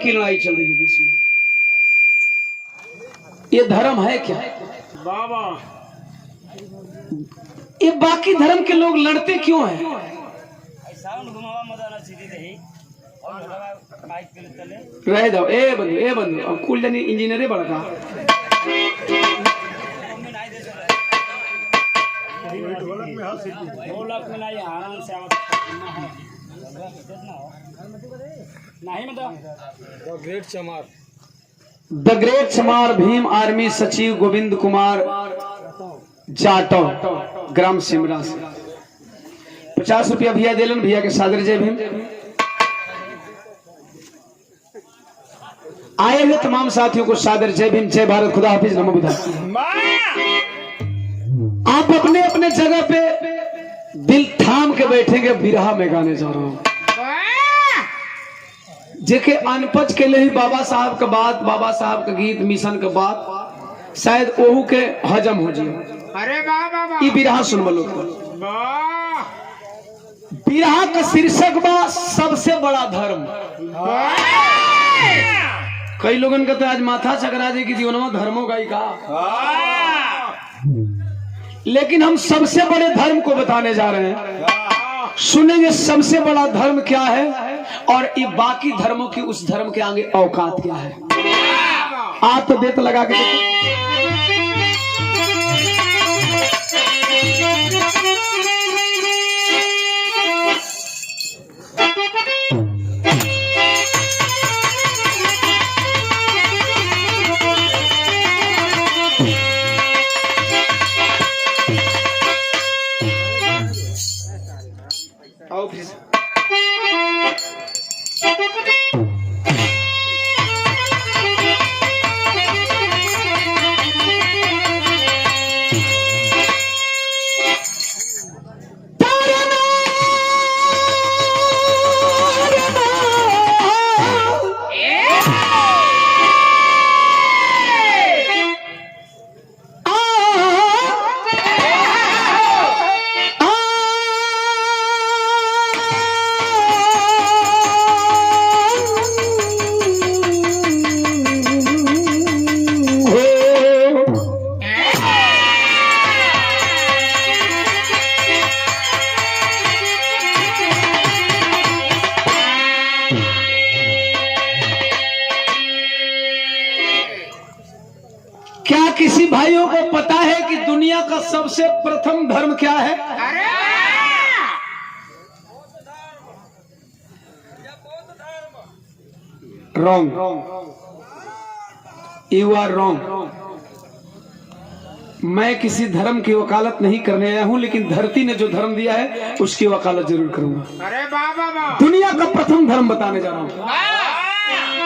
की लड़ाई चल रही है देश में। ये धर्म है क्या बाबा? ये बाकी धर्म के लोग लड़ते क्यों हैं? रह जाओ ए बंधु अब कुल जनी इंजीनियर बड़का द ग्रेट चमार भीम आर्मी सचिव गोविंद कुमार जाटव ग्राम सिमरा से 50 रुपया भैया दिलन। भैया के सादर जय भीम। आए हुए तमाम साथियों को सादर जय भीम, जय भारत, खुदा हाफिज, नमो बुद्धाय। आप अपने अपने जगह पे दिल थाम के बैठेंगे। बिरहा में गाने जा रहा हूं जेके अनपच के लिए ही बाबा साहब का बात, बाबा साहब का गीत मिशन का बात शायद ओहू के हजम हो जाए। अरे बाबा ये बिरहा सुन बोलो। बिरहा का शीर्षक बा सबसे बड़ा धर्म। कई लोगन का तो आज माथा चकरा दे कि जीवन में धर्मों का ही कहा, लेकिन हम सबसे बड़े धर्म को बताने जा रहे हैं। सुनेंगे सबसे बड़ा धर्म क्या है और ये बाकी धर्मों की उस धर्म के आगे औकात क्या है। आप तो देत लगा के आओ फिर क्या किसी भाइयों को पता है कि दुनिया का सबसे प्रथम धर्म क्या है? Wrong, you are wrong. मैं किसी धर्म की वकालत नहीं करने आया हूं, लेकिन धरती ने जो धर्म दिया है उसकी वकालत जरूर करूंगा। अरे बाबा दुनिया का प्रथम धर्म बताने जा रहा हूं।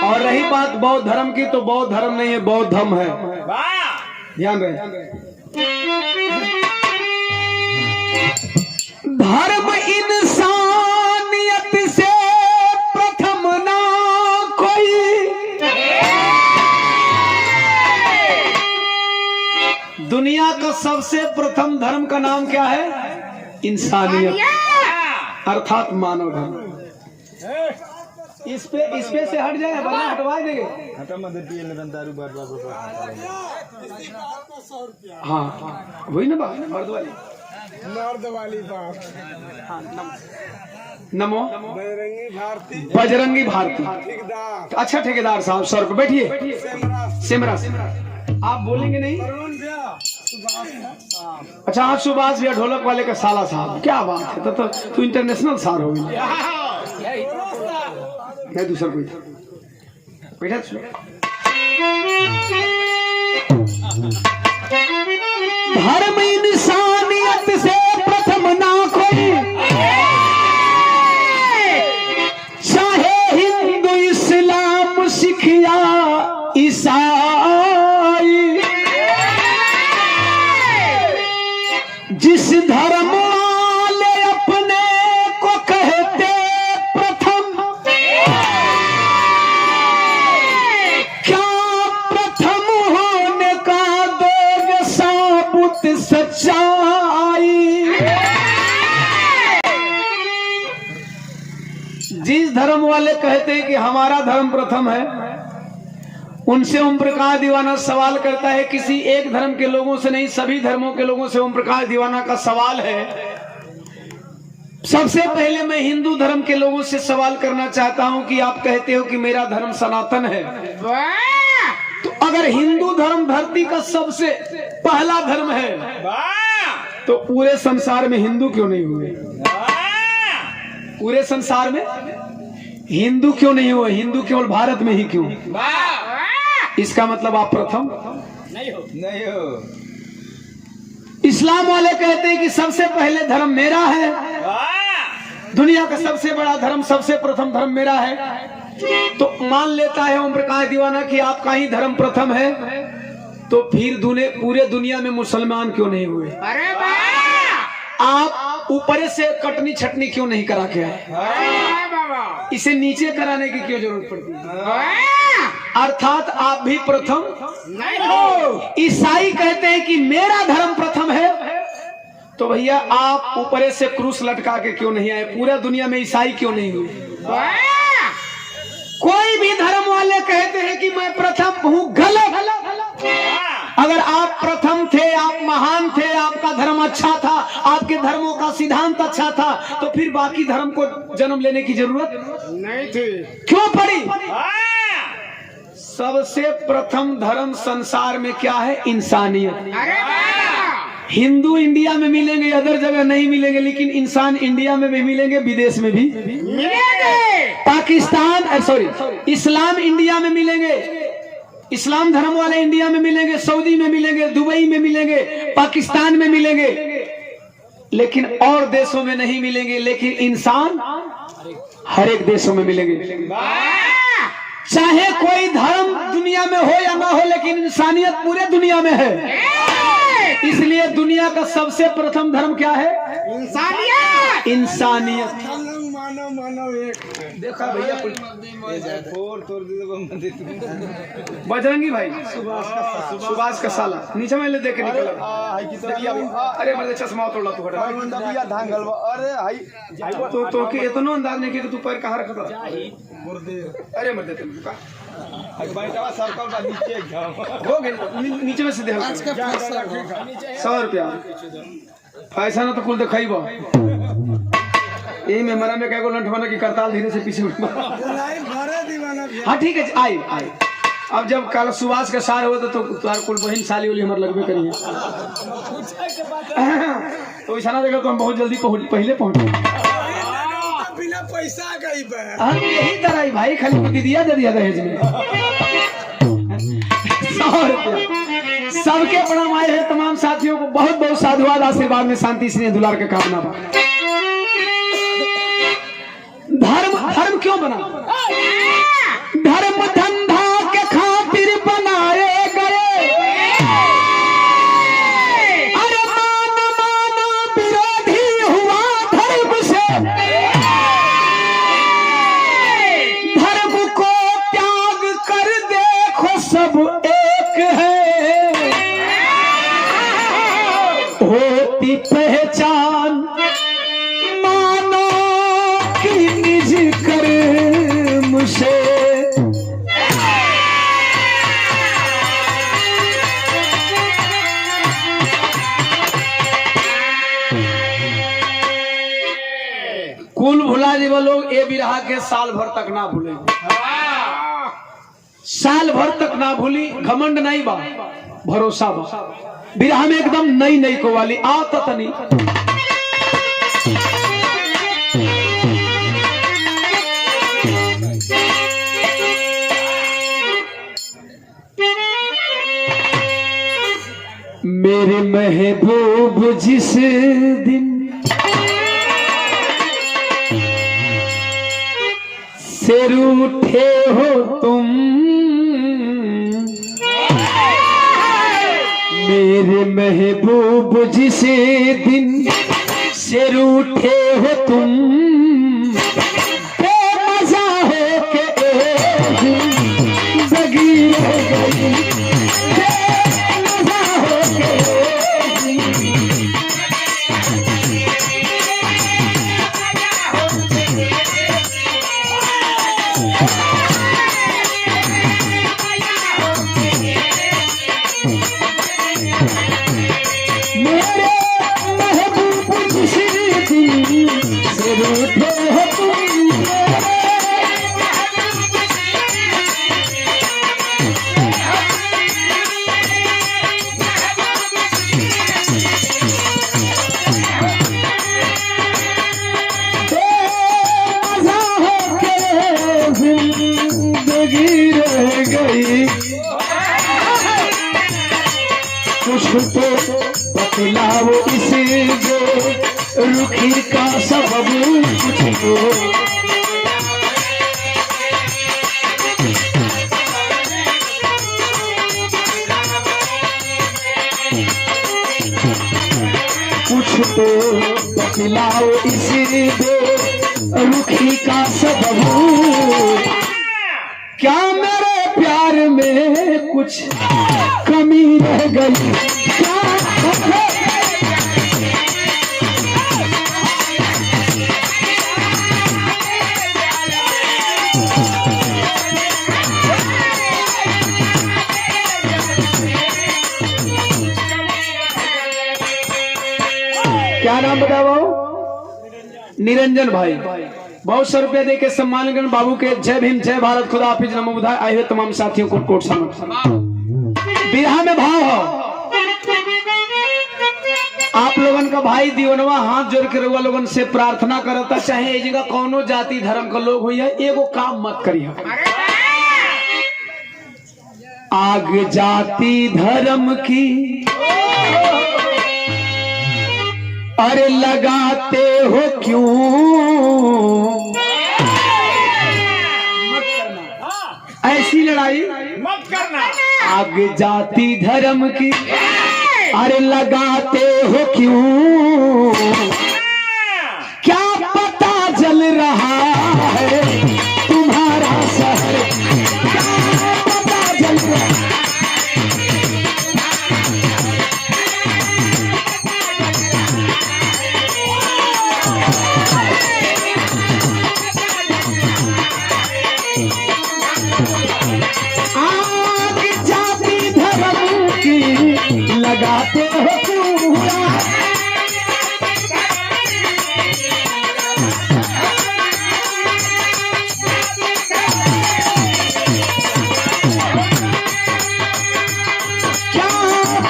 और रही बात बौद्ध धर्म की, तो बौद्ध धर्म नहीं है, बौद्ध धर्म है। ध्यान रहे, धर्म इंसानियत से प्रथम ना कोई, दुनिया का सबसे प्रथम धर्म का नाम क्या है? इंसानियत, अर्थात मानव धर्म। इस पे से हट जाए, वरना हटवा देंगे। हाँ वही ना बात, मर्द वाली बात। हाँ, नमो बजरंगी भारती। अच्छा ठेकेदार साहब 100 रुपये। बैठिए सिमरा। आप बोलेंगे नहीं? अच्छा हाँ, सुभाष भैया ढोलक वाले का साला साहब। क्या बात है, तो तू इंटरनेशनल सार हो गई। मैं दूसरा कोई बैठा। धर्म इंसानियत से प्रथम ना कोई, चाहे हिंदू इस्लाम सिख या ईसाई, जिस धर्म वाले अपने को कहते प्रथम, क्या प्रथम होने का दोगे साबुत सच्चाई। जिस धर्म वाले कहते कहते हैं कि हमारा धर्म प्रथम है, उनसे ओम प्रकाश दीवाना सवाल करता है, किसी एक धर्म के लोगों से नहीं, सभी धर्मों के लोगों से ओम प्रकाश दीवाना का सवाल है। सबसे पहले मैं हिंदू धर्म के लोगों से सवाल करना चाहता हूं कि आप कहते हो कि मेरा धर्म सनातन है, तो अगर हिंदू धर्म धरती का सबसे पहला धर्म है तो पूरे संसार में हिंदू क्यों नहीं हुए? पूरे संसार में हिंदू क्यों नहीं हुए? हिंदू केवल भारत में ही क्यों? इसका मतलब आप प्रथम नहीं हो। इस्लाम वाले कहते हैं कि सबसे पहले धर्म मेरा है, दुनिया का सबसे बड़ा धर्म, सबसे प्रथम धर्म मेरा है। तो मान लेता है ओम प्रकाश दीवाना कि आपका ही धर्म प्रथम है, तो फिर पूरे दुनिया में मुसलमान क्यों नहीं हुए? अरे आप ऊपर से कटनी छटनी क्यों नहीं करा के आए? बाबा, इसे नीचे कराने की क्यों जरूरत पड़ती है? अर्थात आप भी प्रथम नहीं हो। ईसाई कहते हैं कि मेरा धर्म प्रथम है, तो भैया आप ऊपर से क्रूस लटका के क्यों नहीं आए? पूरा दुनिया में ईसाई क्यों नहीं हुए? कोई भी धर्म वाले कहते हैं कि मैं प्रथम हूँ, गलत। अगर आप प्रथम थे, आप महान थे, आपका धर्म अच्छा था, आपके धर्मों का सिद्धांत अच्छा था, तो फिर बाकी धर्म को जन्म लेने की जरूरत नहीं थी, क्यों पड़ी? सबसे प्रथम धर्म संसार में क्या है? इंसानियत। अरे हिंदू इंडिया में मिलेंगे, अदर जगह नहीं मिलेंगे, लेकिन इंसान इंडिया में भी मिलेंगे, विदेश में भी मिलेंगे। पाकिस्तान सॉरी इस्लाम इंडिया में मिलेंगे, इस्लाम धर्म वाले इंडिया में मिलेंगे, सऊदी में मिलेंगे, दुबई में मिलेंगे, पाकिस्तान में मिलेंगे, लेकिन और देशों में नहीं मिलेंगे। लेकिन इंसान हर एक देशों में मिलेंगे। चाहे कोई धर्म दुनिया में हो या ना हो, लेकिन इंसानियत पूरे दुनिया में है। इसलिए दुनिया का सबसे प्रथम धर्म क्या है? इंसानियत। इंसानियत। मानव एक देखा भैया बजरंगी भाई, सुभाष का साला नीचे में ले दे के निकला। अरे मेरे चश्मा तोड़ा तू, हटा। तो कि इतना अंदाज नहीं कि तू पैर कहाँ रखा था? अरे मर देते हो गए नीचे में सीधे 100 रुपया पैसा ना तो कुल दिखाई बा यही में मरा में क्या लंठवाना की करताल धीरे से पीछे। हाँ ठीक है, आई अब जब कल सुभाष का सार हुआ तो तुम्हार कुल बहन साली वाली हमारे लगभग करिए, तो ऐसा ना देखा तो हम बहुत जल्दी पहले पहुंचे। बिना पैसा का ही यही तरह ही भाई, खाली दीदिया दे दिया दहेज में 100 रुपया। सबके प्रणाम आए हैं तमाम साथियों को, बहुत बहुत साधुवाद, आशीर्वाद में शांति स्नेह दुलार का कामना बा। धर्म क्यों बना? धर्म धंधा के खातिर बनाए गए, अरे माना विरोधी हुआ धर्म से, धर्म को त्याग कर देखो सब एक है, होती पहचान मानो की निज कर्म से। कुल भुला जीव लोग ए बिरहा के साल भर तक ना भूले, साल भर तक ना भूली। घमंड नहीं बा, भरोसा बा। बिरहा में एकदम नई नई को वाली आता नहीं। मेरे महबूब जिस दिन से रूठे हो तुम, मेरे महबूब जिस दिन से रूठे हो तुम, बेमजा हो के जिंदगी हो गई, बेमजा हो के तो बतलाओ इसे रुखी का सबब कुछ तो। कुछ तो बतलाओ इसे रुखी का सबब। क्या मेरे प्यार में कुछ कमी रह गई क्या? क्या नाम बताओ? निरंजन भाई। बहुत सौ रुपया दे के सम्मानगण बाबू के। जय भीम, जय भारत, खुदा हाफिज, नमो बुधाय। आए हुए तमाम साथियों को कोट समर्पण। बिरहा में भाव हो। आप लोगन का भाई दीवनवा हाथ जोड़ के रउआ लोगन से प्रार्थना करता, चाहे ये जगह कौनो जाति धर्म का लोग हुई है, एगो काम मत करिए। आग जाति धर्म की अरे लगाते हो क्यों? ऐसी लड़ाई मत करना। आग जाति धर्म की अरे लगाते हो क्यों? क्या पता जल रहा है तुम्हारा शहर? क्या पता जल रहा है? आग जाति धर्म की लगाते हो क्यों? क्या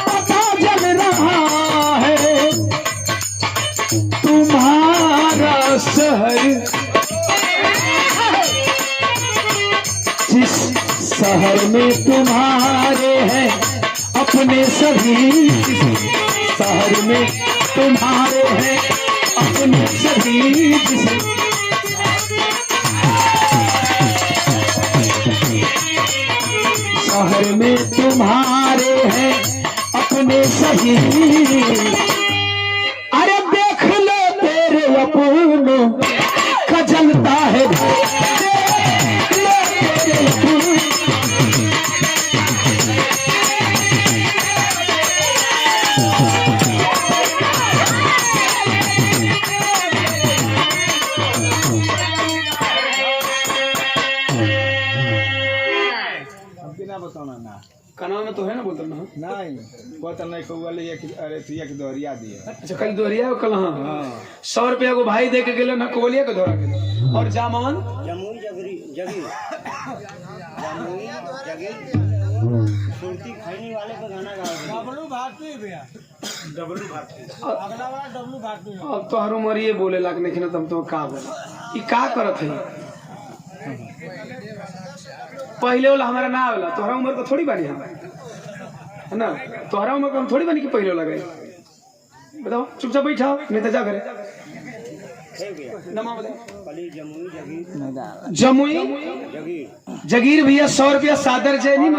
पता जल रहा है तुम्हारा शहर? जिस शहर में तुम्हारे हैं अपने सभी, शहर में तुम्हारे हैं अपने सभी, शहर में तुम्हारे हैं अपने सभी। अरे देख लो तेरे अपनों का जलता है घर। कनाल में तो है ना बोलता ना? नहीं बोलता नहीं कौले एक अरे तुया के दोहरिया दिए। अच्छा कल दोहरिया कल। हाँ 100 रुपया को भाई दे के गेलो ना कोलिया के दोहरा के। और जामन जमुई जगरी जगी जमुई जगी सुरती खैनी वाले पे गाना गा डब्लू भारती भैया, डब्लू भारती अगला वाला डब्लू भारती। अब तो हर उम्र ये बोले लाग नहीं ना तुम तो का बोले ई का करत है? पहले वाला हमारा ना वाला तोहरा उम्र को थोड़ी बानी हम है ना? तोहरा उम्र को हम थोड़ी बानी कि पहले वाला गए। बताओ चुपचाप बैठाओ नहीं तो जा करे। नाम बताओ। जमुई जगी जमुई जगीर भैया 100 रुपया सादर जय नहीं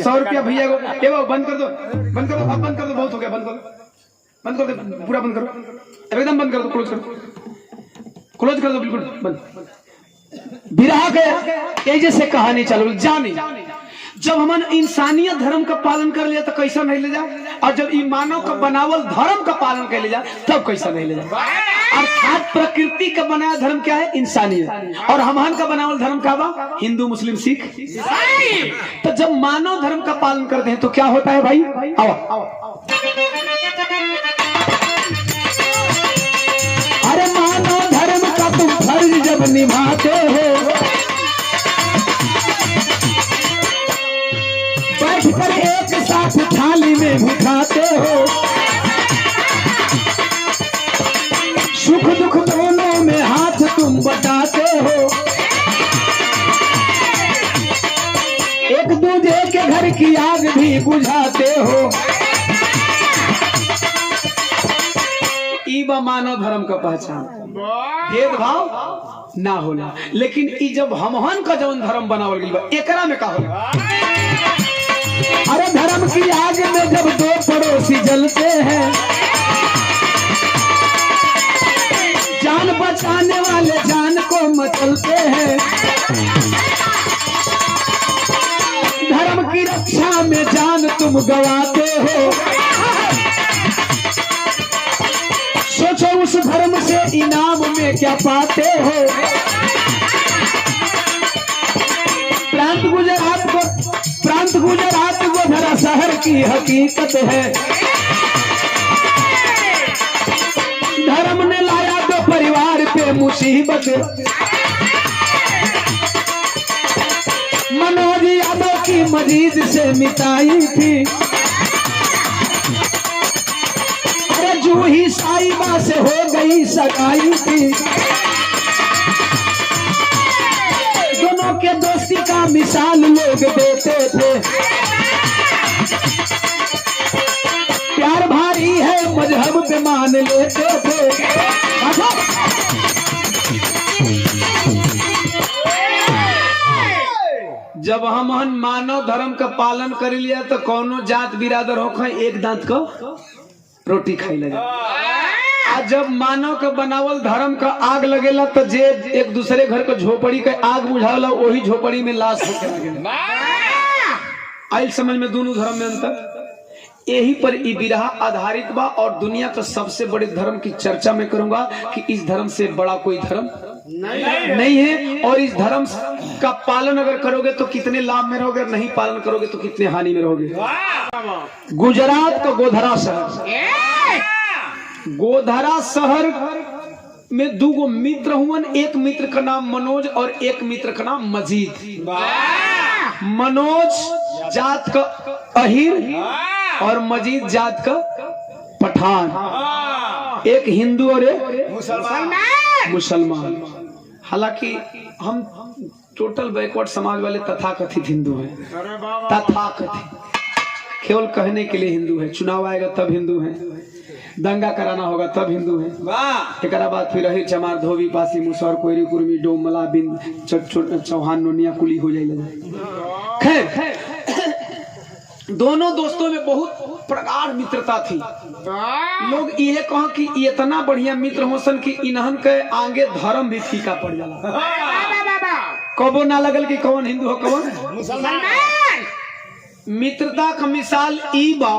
100 रुपया भैया को। ए वो बंद कर दो, बंद कर दो, अब बंद कर दो, बहुत हो गया, बंद कर दो, बंद कर दो, पूरा बंद करो, एकदम बंद कर दो, क्लोज कर दो, क्लोज कर दो, बिल्कुल बंद। बिरहा के जैसे कहानी चलो जानी। जब हम इंसानियत धर्म का पालन कर लिया तो कैसा नहीं ले जा, और जब मानव का बनावल धर्म का पालन कर ले जा तब कैसा नहीं ले जा। अर्थात प्रकृति का बनाया धर्म क्या है? इंसानियत। और हमहन का बनावल धर्म क्या बा? हिंदू मुस्लिम सिख ईसाई। तो जब मानव धर्म का पालन करते हैं तो क्या होता है भाई? आओ अरे मानव धर्म का तुम फर्ज जब निभाते हो, बैठ कर एक साथ थाली में भी खाते हो, सुख दुख दोनों में हाथ तुम बटाते हो, एक दूजे के घर की आग भी बुझाते हो, ई बा मानव धर्म का पहचान, भेदभाव ना होला। लेकिन ई जब हमहन का जौन धर्म बनावल गइल बा एकरा में का होला? अरे धर्म की आग में जब दो पड़ोसी जलते हैं, जान बचाने वाले जान को मचलते हैं। धर्म की रक्षा में जान तुम गवाते हो, सोचो उस धर्म से इनाम में क्या पाते हो। प्रांत गुजरात को धरा शहर की हकीकत है। धर्म ने लाया तो परिवार पे मुसीबत। मनोज यादव की मजीद से मिटाई थी, अरे जूही साहिबा से हो गई सगाई थी। दोनों के दोस्ती का मिसाल लोग देते थे। प्यार भारी है मजहब पे मान लेते थे। जब हम मानव धर्म का पालन कर लिया तो कौनो जात बिरादर हो एक दांत को रोटी खाई लगे। आज जब मानव का बनावल धर्म का आग लगेला तो जे एक दूसरे घर को झोपड़ी के आग बुझावला वही झोपड़ी में लाश होके लगेला। आई समझ में दोनों धर्म में अंतर। यही पर ई बिरहा आधारित बा और दुनिया का सबसे बड़े धर्म की चर्चा में करूंगा कि इस धर्म से बड़ा कोई धर्म नहीं है। और इस धर्म का पालन अगर करोगे तो कितने लाभ में रहोगे, नहीं पालन करोगे तो कितने हानि में रहोगे। गुजरात का गोधरा शहर, गोधरा शहर में दो मित्र हुए। एक मित्र का नाम मनोज और एक मित्र का नाम मजीद। मनोज जात का अहीर और मजीद जात का पठान, एक हिंदू और एक मुसलमान। हालांकि हम टोटल बैकवर्ड समाज वाले तथाकथित हिंदू हैं। तथाकथित केवल कहने के लिए हिंदू है। चुनाव आएगा तब हिंदू हैं, दंगा कराना होगा तब हिंदू हैं। एक बाद फिर रही चमार धोबी पासी मुसौर कोयरी कुर्मी डोम मला बिंद चौहान नोनिया कुली हो जाए। खैर दोनों दोस्तों में बहुत प्रगाढ़ मित्रता थी। लोग ये कहा कि इतना बढ़िया मित्र हो सन कि इन्हन के आगे धर्म भी फीका पड़ जाला। कबो ना लगल कि कौन हिंदू हो कौन मुसलमान। मित्रता का मिसाल ई बा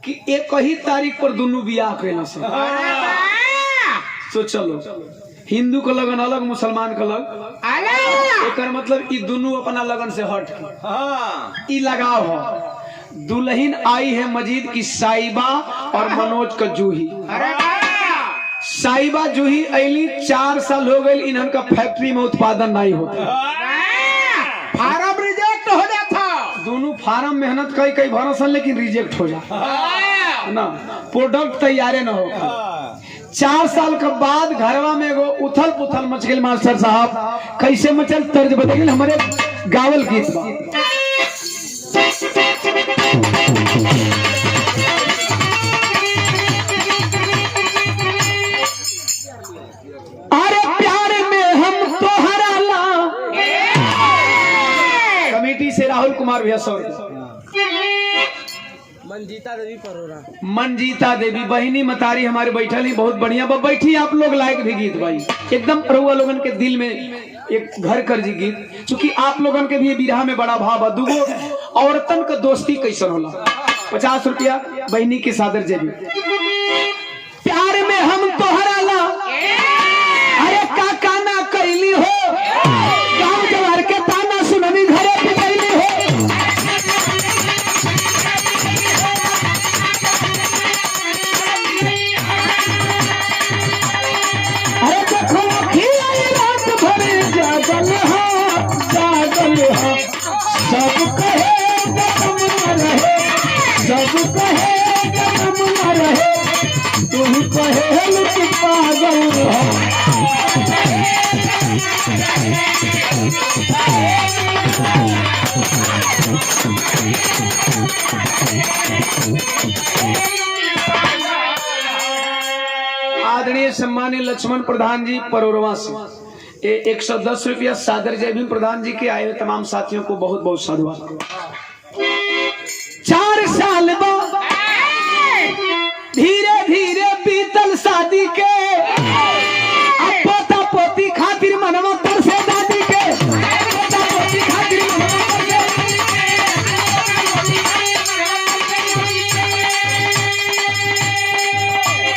कि एक ही तारीख पर दोनों बियाह कैला से। तो चलो हिंदू का लगन अलग, मुसलमान का अलग। एक मतलब ई दोनों अपना लगन से हट के ई लगाव है। दुल्हन आई है मजीद की साहिबा और मनोज का जूही। साहिबा जूही अली 4 साल हो गए इन्हन का फैक्ट्री में उत्पादन नहीं होता। फार्म रिजेक्ट हो जाता। दोनों फार्म मेहनत कई भरोसा लेकिन रिजेक्ट हो जाता ना, प्रोडक्ट तैयार न हो। 4 साल के बाद घरवा में एगो उथल पुथल मच गई। मास्टर साहब कैसे मचल तर्ज बताइए। हमारे गावल गीत बा। अरे प्यार में हम तो हराला। कमेटी से राहुल कुमार भैया सौ मंजीता देवी परोरा। मंजीता देवी बहिनी मतारी हमारे बैठल ही बहुत बढ़िया बैठी। आप लोग लायक भी गीत भाई एकदम रउआ लोगन के दिल में एक घर कर जी गीत। क्योंकि आप लोगन के भी बिरहा में बड़ा भाव। दुगो औरतन का दोस्ती कैसन होला। 50 रुपया बहिनी के सादर जेबी। प्यार में हम तोहरा ला। अरे काका ना कैली हो, गाँव जवार के ताना सुननी घरे पे कैली हो। अरे देखो रात भर जागल हो, सब कहे गम न रहे, सब कहे गम न रहे, तुम कहे कि पागल हो। सम्मान्य लक्ष्मण प्रधान जी परोरवा से 110 रुपया सादर जय भीम प्रधान जी के आए हुए तमाम साथियों को बहुत बहुत साधुवाद। 4 साल बाद धीरे धीरे बीतल शादी के, अब पोता पोती खातिर मनवा तरसे दादी के, पोता पोती खातिर मनवा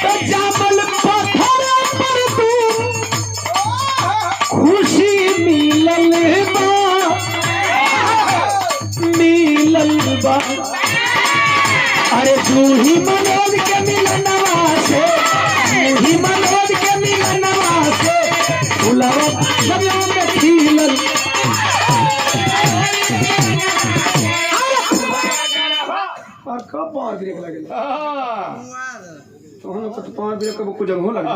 तो जामल पत्थर पर तू खुशी मिलल बा। अरे जूही मनोज के मिलनवा से, जूही मनोज के मिलनवा से फुलवा जब में खिलल। और कब 5 ब्रेक लगेला तो हम तो 5 ब्रेक कब कुछ जगह लगा।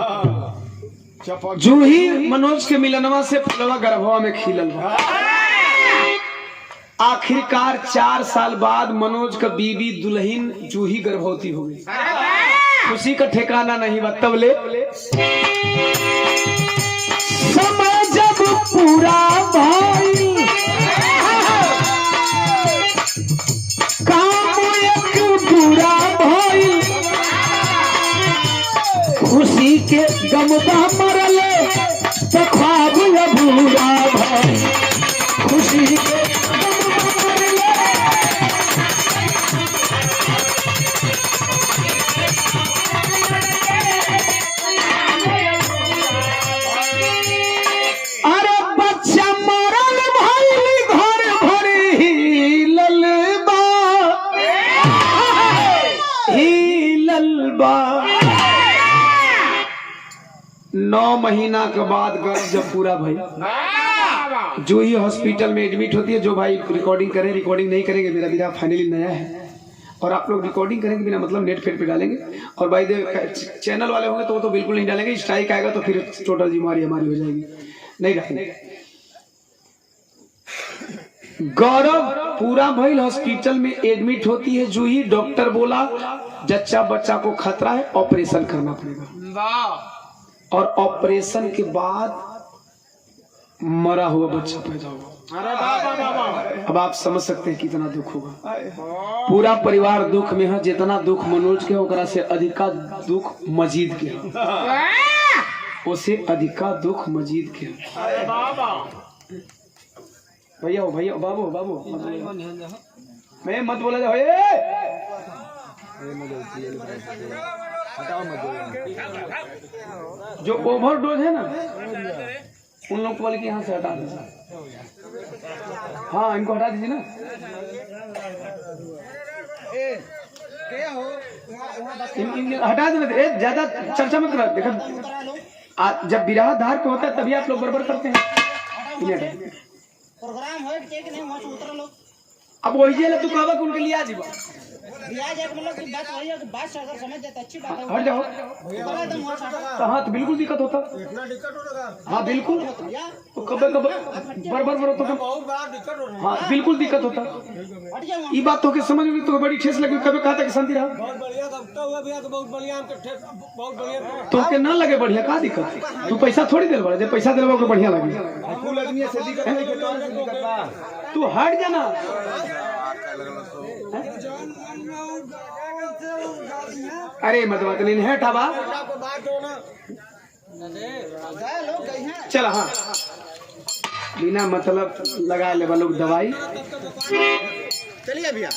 जूही मनोज के मिलनवा से फुलवा गर्भवा में खिलल। आखिरकार 4 साल बाद मनोज का बीवी दुल्हन जूही गर्भवती हो गई। खुशी का ठिकाना नहीं बतवले। समय जब पूरा भाई काम एक पूरा भाई, खुशी के गमबा मरले तो ख्वाब अधूरा भाई। खुशी के नौ महीना के बाद गर्भ जब पूरा भाई जूही हॉस्पिटल में एडमिट होती है। जो भाई रिकॉर्डिंग करें, रिकॉर्डिंग नहीं करेंगे, मेरा वीडियो फाइनली नया है और आप लोग रिकॉर्डिंग करेंगे बिना मतलब नेट फेट पे डालेंगे। और भाई चैनल वाले होंगे तो वो तो बिल्कुल नहीं डालेंगे, स्ट्राइक आएगा तो फिर टोटल जिम्मेवारी हमारी हो जाएगी, नहीं डालेंगे। गौरव पूरा भाई हॉस्पिटल में एडमिट होती है जूही। डॉक्टर बोला जच्चा बच्चा को खतरा है, ऑपरेशन करना पड़ेगा। और ऑपरेशन के बाद मरा हुआ बच्चा पैदा हुआ। अब आप समझ सकते हैं कितना दुख होगा। पूरा परिवार दुख में है। जितना दुख मनोज के ओकरा से अधिका दुख मजीद के है, उसे अधिका दुख मजीद के है। भैया भैया बाबू बाबू मैं मत बोला जाओ। जो ओवरडोज है ना उन लोग को बोले कि यहाँ से हटा दीजिए। हाँ इनको हटा दीजिए ना। हटा देना, ज्यादा चर्चा मत करो। देखो जब बिरहा धार पे होता है तभी आप लोग बराबर करते हैं। प्रोग्राम है कि नहीं वहां से उतर लो। अब वही जेल तू कहवा कि उनके लिए आ जीवा मतलब कि बात वही है कि बात से अगर समझ जाता अच्छी बात है। हट जाओ तो हाँ तो बिल्कुल दिक्कत होता। इतना दिक्कत हो रहा। हाँ बिल्कुल तो कब कब बराबर तो बहुत बड़ा दिक्कत हो रहा। हाँ बिल्कुल दिक्कत होता। ये बात तो समझ में तो बड़ी ठेस लगी। कभी कहा था कि शांति रहा। बहुत बढ़िया हुआ भैया, तो बहुत बढ़िया बहुत बढ़िया। तो के ना लगे बढ़िया का दिक्कत। तू पैसा थोड़ी देर बड़ा, जब पैसा दिलवा बढ़िया लगे। तू हट जाना। अरे मत बात नहीं है ठाबा। चल हाँ बिना मतलब लगा ले लोग दवाई। चलिए भैया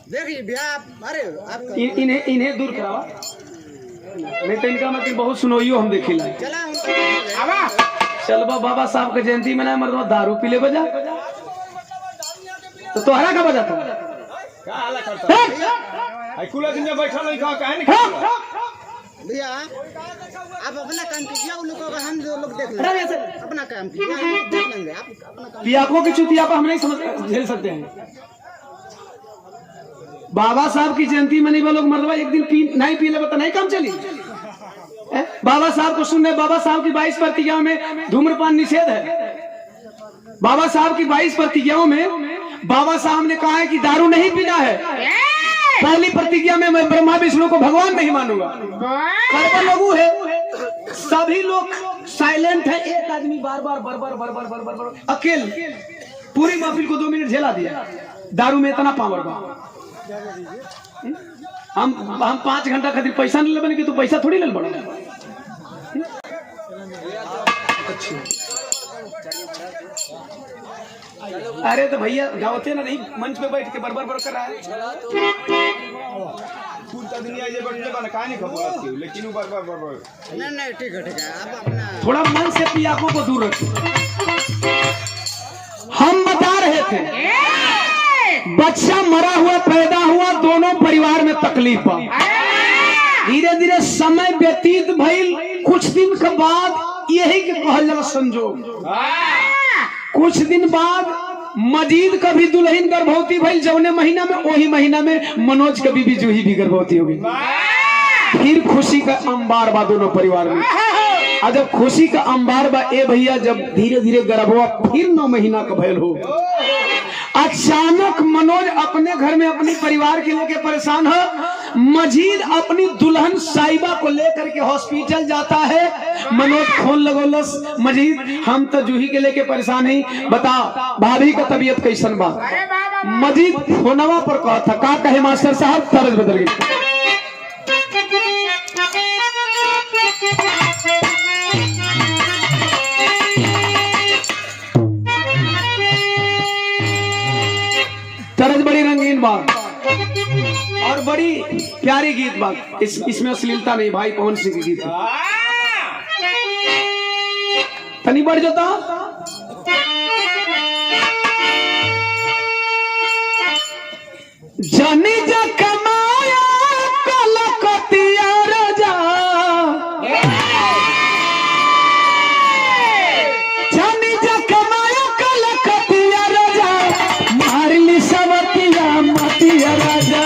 देखिए भैया। अरे इन्हें दूर करावा, नहीं तो इनका मतलब बहुत सुनोइयो हम देखी ला। चल बाबा साहब का जयंती मनाए, मर्दवा दारू पी ले बजा तो तोहरा का बजा था। भैया आप अपना काम कीजिए, उन लोगों का हम लोग देख लेंगे। अपना काम कीजिए, हम देख लेंगे। आप अपना काम। पियाको की चुतिया पर हम नहीं समझ झेल सकते हैं। बाबा साहब की जयंती मनी वो लोग मर्दवा एक दिन नहीं पी ले तो नहीं काम चली। बाबा साहब को सुनने, बाबा साहब की 22 प्रतिज्ञाओं में धूम्रपान निषेध है। बाबा साहब की 22 प्रतिज्ञाओं में बाबा साहब ने कहा है कि दारू नहीं पीना है। पहली प्रतिज्ञा में मैं ब्रह्मा विष्णु को भगवान नहीं मानूंगा। कर्म लघु है, सभी लोग साइलेंट है, एक आदमी बार बार अकेले पूरी महफिल को 2 मिनट झेला दिया। दारू में इतना पावर बा, हम 5 घंटा खातिर पैसा नहीं ले बने कि तू पैसा थोड़ी ले बड़ा। अरे तो भैया गावते ना नहीं, मंच पे बैठ के बरबर कर रहा है। लेकिन नहीं ठीक है आप अपना थोड़ा मन से अपनी आंखों को दूर रखो। हम बता रहे थे बच्चा मरा हुआ पैदा हुआ, दोनों परिवार में तकलीफ। धीरे धीरे समय व्यतीत भइल, कुछ दिन के बाद यही के कहल जाला संजोग। कुछ दिन बाद मजीद कभी दुल्हन गर्भवती भइल, जौने महीना में वही महीना में मनोज कभी भी जूही भी गर्भवती हो गई। फिर खुशी का अंबार बा दोनों परिवार में। और जब खुशी का अंबार बा ए भैया, जब धीरे धीरे गर्भवा फिर 9 महीना का भइल हो, अचानक मनोज अपने घर में अपने परिवार के लेके परेशान है। मजीद अपनी दुल्हन साहिबा को लेकर के हॉस्पिटल जाता है। मनोज फोन लगोलस, मजीद हम तो जूही के लेके परेशान ही, बता भाभी का तबीयत कैसन बा। मजीद फोनवा पर कहा था, का कहे मास्टर साहब, तर्ज बदल गई। तरज बड़ी रंगीन बात और बड़ी प्यारी गीत बात, इसमें अश्लीलता नहीं। भाई पवन सिंह की गीत है, तनी बढ़ जाता। जानी जा कमाया कलकतिया राजा, जानी जा कमाया कलकतिया राजा, मारली सवतिया मतिया राजा।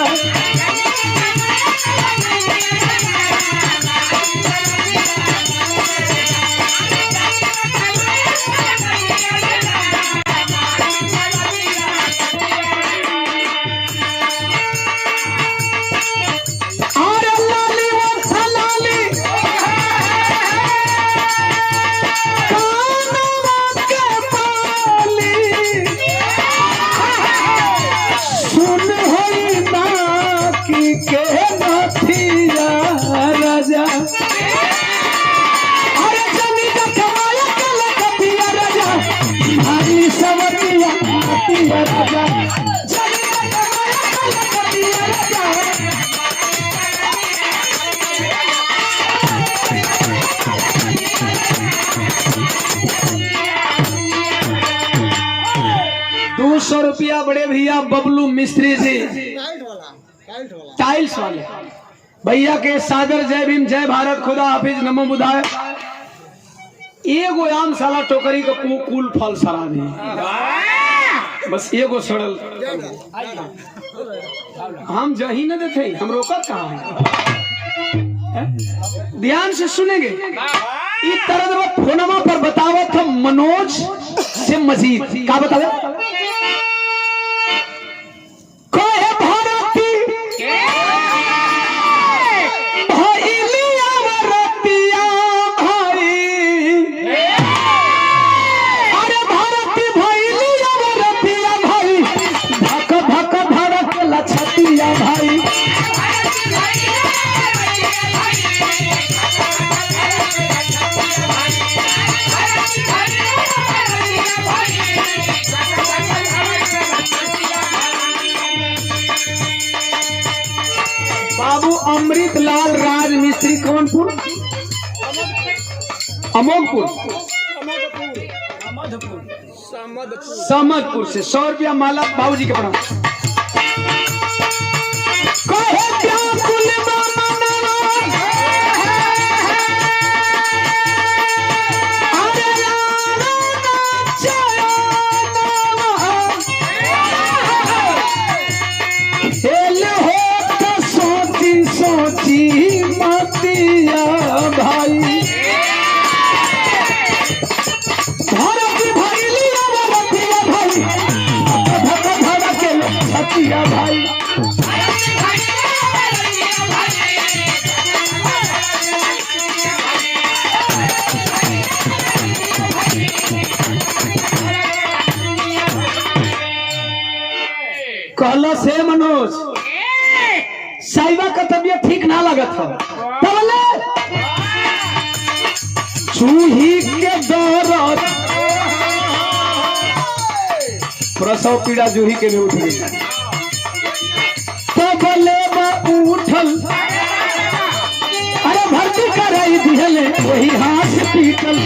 ₹200 बड़े भैया बबलू मिस्त्री जी टाइल्स वाले भैया के सादर जय भीम, जय भारत, खुदा हाफिज, नमो बुधाय। एगो आम साला टोकरी का कुल फल सरा दी, बस एगो सड़ल। हम जही न देते, हम रोका कहाँ है? ध्यान से सुनेंगे। इस तरह फोनमा पर बतावा था मनोज से मजीद क्या बतावे। बाबू अमृत लाल राज मिस्त्री कौनपुर, अमोदपुर, समदपुर से ₹100 माला बाबूजी के प्रणाम। मतिया भाई भाई कहला से मनोज साहिबा का तबीयत ठीक ना लगत था तबले चूही के दौरान प्रसव पीड़ा जूही के लिए उठ गई तबले उठल अरे भर्ती कराई दिहले वही हाथ पीटल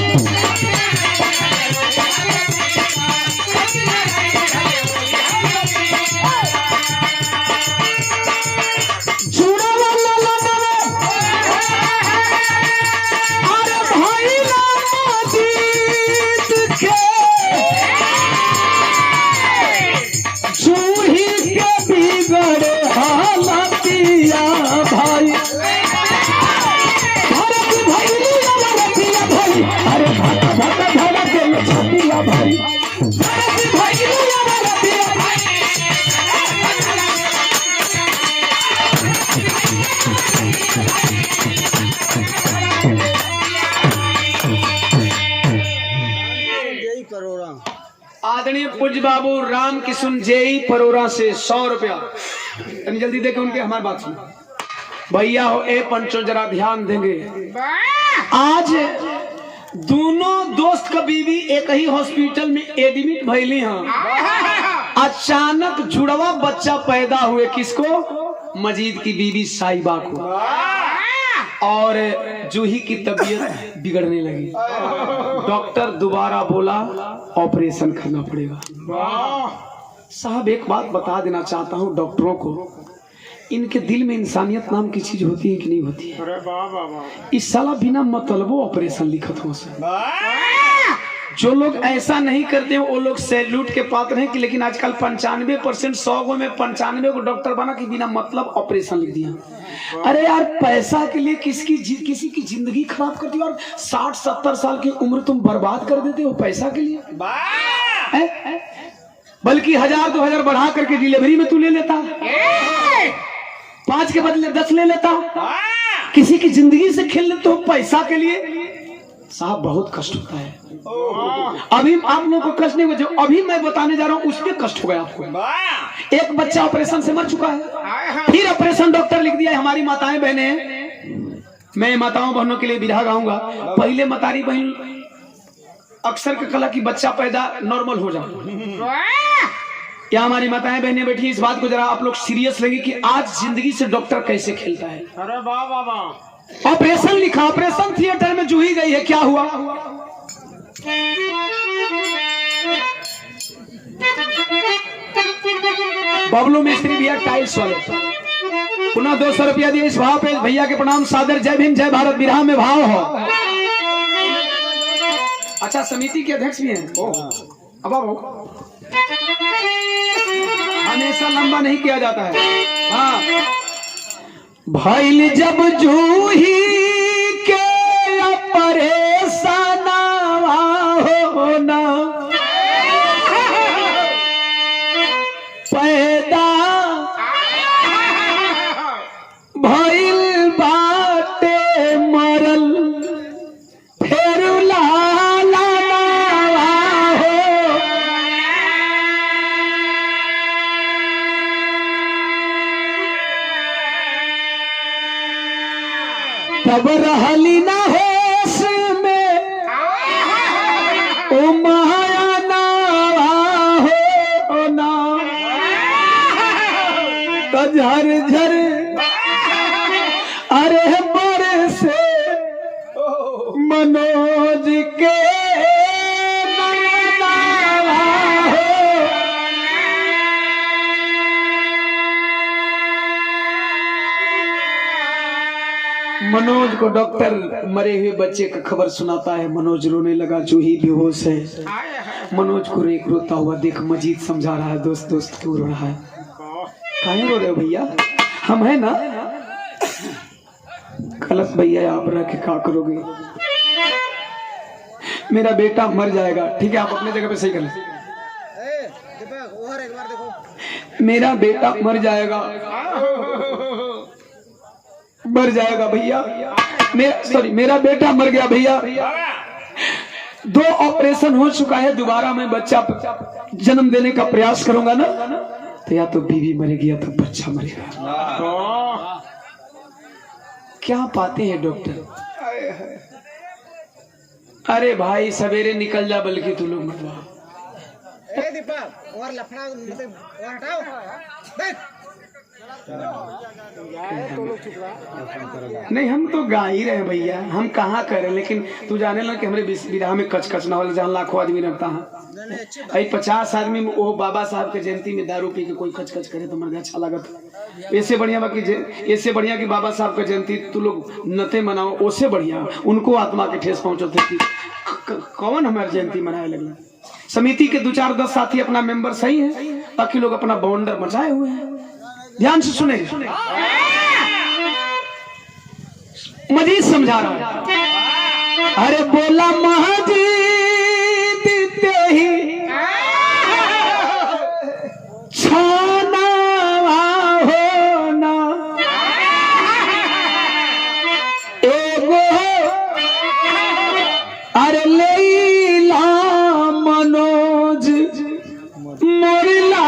आदरणीय पूज्य बाबू राम किशुन जेई परोरा से 100 रुपया जल्दी देखे उनके हमारी बात सुन भैया हो ए पंचो जरा ध्यान देंगे आज दोनों दोस्त का बीवी एक ही हॉस्पिटल में एडमिट भैली हैं अचानक जुड़वा बच्चा पैदा हुए किसको मजीद की बीवी साहिबा को और जूही की तबीयत बिगड़ने लगी डॉक्टर दोबारा बोला ऑपरेशन करना पड़ेगा साहब एक बात बता देना चाहता हूँ डॉक्टरों को इनके दिल में इंसानियत नाम की चीज होती है कि नहीं होती है इस साला बिना मतलबो ऑपरेशन लिखत हो से जो लोग ऐसा नहीं करते वो लोग सैल्यूट के पात्र हैं कि लेकिन आजकल 95% 100 गो में 95 को डॉक्टर बना कि बिना मतलब ऑपरेशन लिख दिया अरे यार पैसा के लिए किसी की जिंदगी खराब कर दी और 60-70 साल की उम्र तुम बर्बाद कर देते हो पैसा के लिए बल्कि 1000-2000 बढ़ा करके डिलीवरी में तू ले लेता 5 के बदले 10 ले लेता किसी की जिंदगी से खेल लेते हो पैसा के लिए साहब बहुत कष्ट होता है अभी आप लोगों को कष्ट नहीं हुआ जो अभी मैं बताने जा रहा हूँ उसमें कष्ट हो गया आपको एक बच्चा ऑपरेशन से मर चुका है फिर ऑपरेशन डॉक्टर लिख दिया है हमारी माताएं बहने मैं माताओं बहनों के लिए विधा गाऊंगा पहले मतारी बहन अक्सर का कला की बच्चा पैदा नॉर्मल हो जाए क्या हमारी माताएं बहनें बैठी इस बात को जरा आप लोग सीरियस लगे कि आज जिंदगी से डॉक्टर कैसे खेलता है अरे वाह वाह वाह ऑपरेशन लिखा ऑपरेशन थिएटर में जूही गई है क्या हुआ बबलू मिस्त्री भैया टाइल्स वाले पुनः 200 रुपया दिए इस भाव पे भैया के प्रणाम सादर जय भीम जय भारत विरहा में भाव हो अच्छा समिति के अध्यक्ष भी हैं अब हमेशा लंबा नहीं किया जाता है हाँ भैल जब जूही के परेशान होना पैदा भैल बाटे मरल फेर लाला हो तब रहली ना होश में ओ माया ना हो ना तो झर झर अरे मर से मनोज के मनोज को डॉक्टर मरे हुए बच्चे का खबर सुनाता है मनोज रोने लगा जूही बेहोश है मनोज को रेख रोता हुआ देख मजीद समझा रहा है दोस्त दोस्त क्यों रो रहा है काहे रो रहे हो भैया हम है ना गलत भैया आप रह के क्या करोगे मेरा बेटा मर जाएगा ठीक है आप अपने जगह पे सही कर लें मेरा बेटा मर जाएगा भैया मेरा बेटा मर गया भैया 2 ऑपरेशन हो चुका है दोबारा मैं बच्चा जन्म देने का प्रयास करूंगा ना तो या तो बीवी मरेगी या तो बच्चा मरेगा। क्या पाते हैं डॉक्टर? अरे भाई सवेरे निकल जा, बल्कि तू लोग मरवा। ए दीपक और लफड़ा मतलब और हटाओ देख नहीं, हम तो गा ही रहे भैया, हम कहाँ करें, लेकिन तू जाने लगा कि हमारे विधा में कच कच ना हो, जहाँ लाखों आदमी रहता है। भाई 50 आदमी में वो बाबा साहब के जयंती में दारू पी के कोई कच कच करे तो मर अच्छा लगा। इससे बढ़िया बाकी इससे बढ़िया कि बाबा साहब का जयंती तू लोग नते मनाओ, उससे बढ़िया उनको आत्मा के ठेस पहुंचते कि कौन हमारी जयंती मनाए लगला। समिति के 2-4-10 साथी अपना मेंबर सही है, बाकी लोग अपना बाउंडर मचाए हुए हैं। ध्यान से सुने, मजीद समझा रहा हूं। अरे बोला महाजीत ही छाना होना एगो अरे लैला मनोज मोरला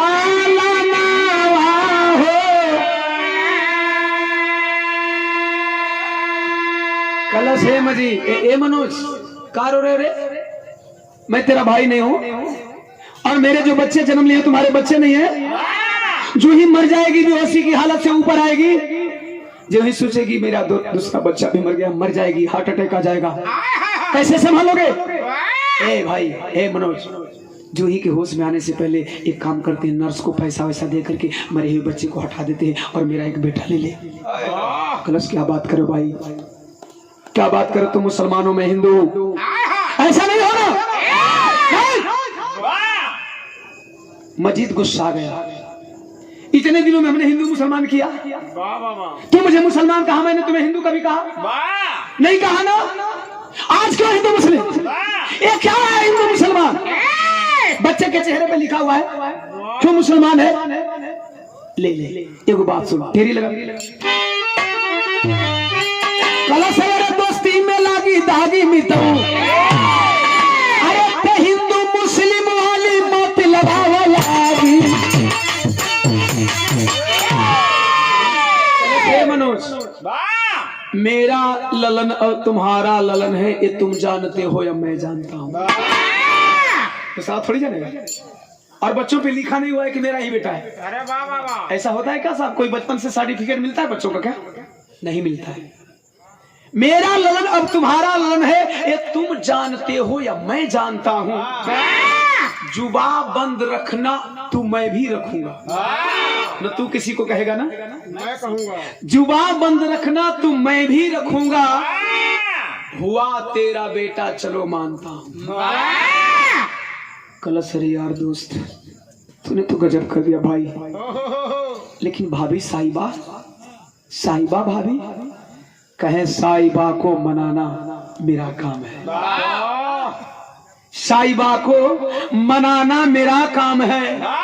कलश है मजी। ए मनोज कार हो रे, मैं तेरा भाई नहीं हूँ और मेरे जो बच्चे जन्म लिए तुम्हारे बच्चे नहीं है। जो ही मर जाएगी बेहोशी की हालत से ऊपर आएगी, जो ही सोचेगी मेरा दूसरा बच्चा भी मर गया, मर जाएगी, हार्ट अटैक आ जाएगा, कैसे संभालोगे? ए भाई, ए मनोज, जो ही के होश में आने से पहले एक काम करते हैं, नर्स को पैसा वैसा दे करके मरे हुए बच्चे को हटा देते हैं और मेरा एक बेटा ले ले। कलश क्या बात करो भाई, क्या बात करो, तुम मुसलमानों में हिंदू, ऐसा नहीं होना। मजीद गुस्सा आ गया, इतने दिनों में हमने हिंदू मुसलमान किया, तू मुझे मुसलमान कहा, मैंने तुम्हें हिंदू कभी कहा? नहीं कहा ना। आज क्यों हिंदू मुस्लिम? ये क्या है हिंदू मुसलमान? बच्चे के चेहरे पे लिखा हुआ है, क्यों मुसलमान है? ले ले एक बात सुन, तेरी लगा कला सवेरे दोस्ती में लागी दागी मितऊ, अरे ते हिंदू मुस्लिम वाली मत लगावा लागी। मनोज, मेरा ललन और तुम्हारा ललन है, ये तुम जानते हो या मैं जानता हूँ, तो साथ थोड़ी जानेगा। और बच्चों पे लिखा नहीं हुआ है कि मेरा ही बेटा है। अरे वाह वाह वाह, ऐसा होता है क्या साहब? कोई बचपन से सर्टिफिकेट मिलता है बच्चों का? क्या नहीं मिलता है। मेरा ललन अब तुम्हारा ललन है, ये तुम जानते हो या मैं जानता हूं। जुबा बंद रखना तू मैं भी रखूंगा, न तू किसी को कहेगा ना, मैं कहूंगा। जुबा बंद रखना तू मैं भी रखूंगा, हुआ तेरा बेटा चलो मानता हूं। कलश रे यार दोस्त, तूने तो गजब कर दिया भाई। लेकिन भाभी साहिबा, साहिबा भाभी कहे साहिबा को मनाना मेरा काम है, साहिबा को मनाना मेरा काम है।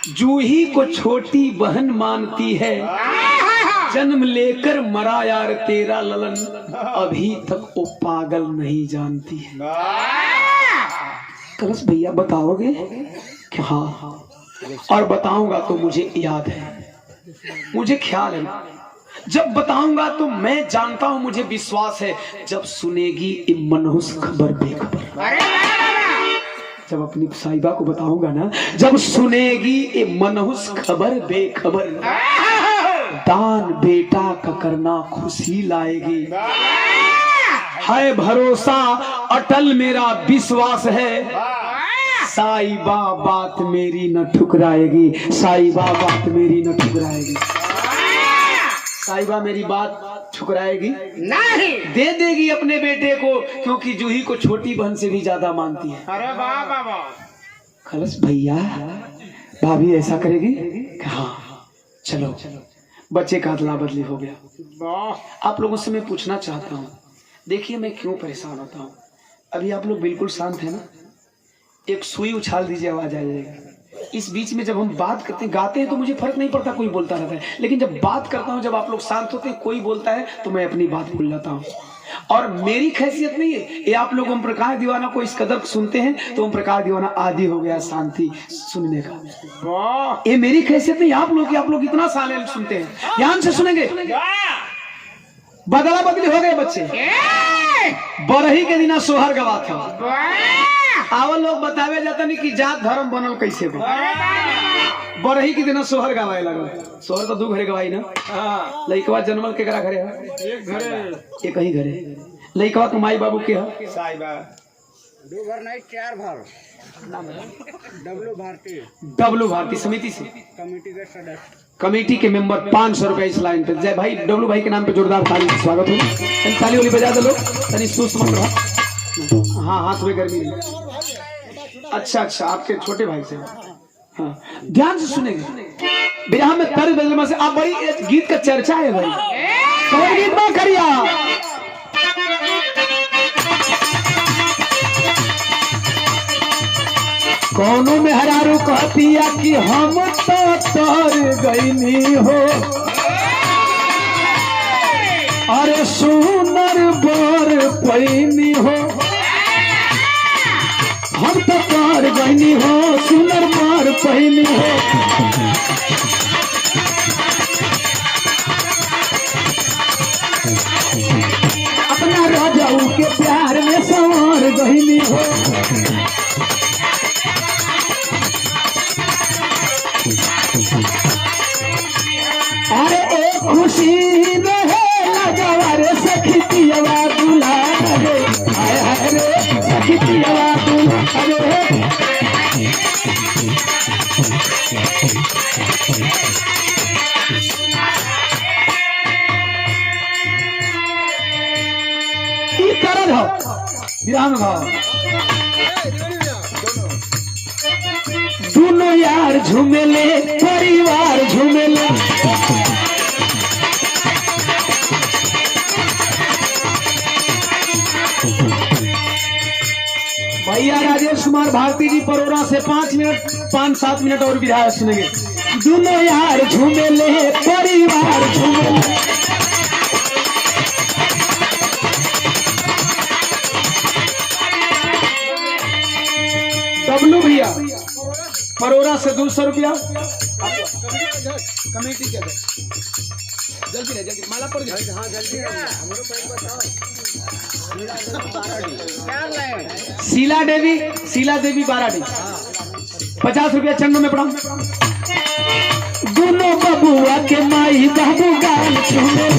जूही को छोटी बहन मानती है, जन्म लेकर मरा यार तेरा ललन, अभी तक वो पागल नहीं जानती है। कलश भैया बताओगे कि हाँ, और बताऊंगा तो मुझे याद है, मुझे ख्याल है, जब बताऊंगा तो मैं जानता हूं, मुझे विश्वास है, जब सुनेगी ये मनहूस खबर बेखबर, जब अपनी साहिबा को बताऊंगा ना, जब सुनेगी ये मनहूस खबर बेखबर, दान बेटा का करना खुशी लाएगी। है भरोसा अटल मेरा विश्वास है, साहिबा बात मेरी न ठुकराएगी, साहिबा बात मेरी न ठुकराएगी। साहिबा मेरी बात ठुकराएगी नहीं, दे देगी अपने बेटे को, क्योंकि जूही को छोटी बहन से भी ज्यादा मानती है। अरे वाह वाह वाह। खलस भैया, भाभी ऐसा करेगी? हाँ चलो, बच्चे का अदला बदली हो गया। आप लोगों से मैं पूछना चाहता हूँ, देखिए मैं क्यों परेशान होता हूँ। अभी आप लोग बिल्कुल शांत है ना? एक सुई उछाल दीजिए, आवाज आ जाएगी। इस बीच में जब हम बात करते हैं, गाते हैं तो मुझे फर्क नहीं पड़ता, कोई बोलता रहता है, लेकिन जब बात करता हूँ, जब आप लोग शांत होते हैं, कोई बोलता है तो मैं अपनी बात भूल जाता हूँ। और मेरी हैसियत नहीं है ये। आप लोग ओम प्रकाश दीवाना को इस कदर सुनते हैं तो ओम प्रकाश दीवाना आदि हो गया शांति सुनने का। ये मेरी हैसियत नहीं, आप लोग इतना साले सुनते हैं, ध्यान से सुनेंगे। बदला बदली हो गए बच्चे, बरही के दिना सोहर गवा था। आवल लोग बतावे जाता नहीं कि जात धर्म बनल कैसे बा। बरही के दिना सोहर गवाए लगा। सोहर तो 2 घरे गवाई ना। लइकवा जन्मल के करा घरे है? एक घरे, एक ही घरे। लइकवा तो माई बाबू के है? साहिबा 2 घर नहीं 4 घर। डब्लू भारती समिति से कमेटी के सदस्य, कमेटी के मेंबर 500 रुपए इस लाइन पे। जय भाई डब्लू भाई के नाम पे जोरदार ताली से स्वागत हो। ताली वाली बजा दो लोग, तनी सुस्त मत रहो। हाँ हाथ में गर्मी नहीं। अच्छा आपके छोटे भाई से। हाँ ध्यान से सुनेंगे। बिरहा में तर्ज बदलने से आप बड़ी गीत का चर्चा है भाई। कौन गीत में करिया? कौनों में हरारू कहतिया कि हम तो तर गईनी हो, अरे सुनर बर पैनी हो। हम तो तर गईनी हो, सुनर बर पैनी हो। अपना राजाऊ के प्यार में संवर गईनी हो। अरे एक खुशी रहे लगवारे सखी पियवा दुलारे, हाय हाय रे सखी पियवा दुलारे। की करन हो विराम भाव दोनों यार झूमेले परिवार झूमेले। भैया राजेश कुमार भारती जी परोरा से 5-7 मिनट और विधायक सुनेंगे। दोनों यार झूमेले परिवार झूमेले। डब्लू भैया परोरा से 200 रुपया कमेटी के जल्दी माला पर। हाँ जल्दी हमरो पैसा बताओ। शीला देवी बाराडी 50 रुपया चंदो में प्रणाम। दोनों बबुआ के माई बाबू गाल छूले।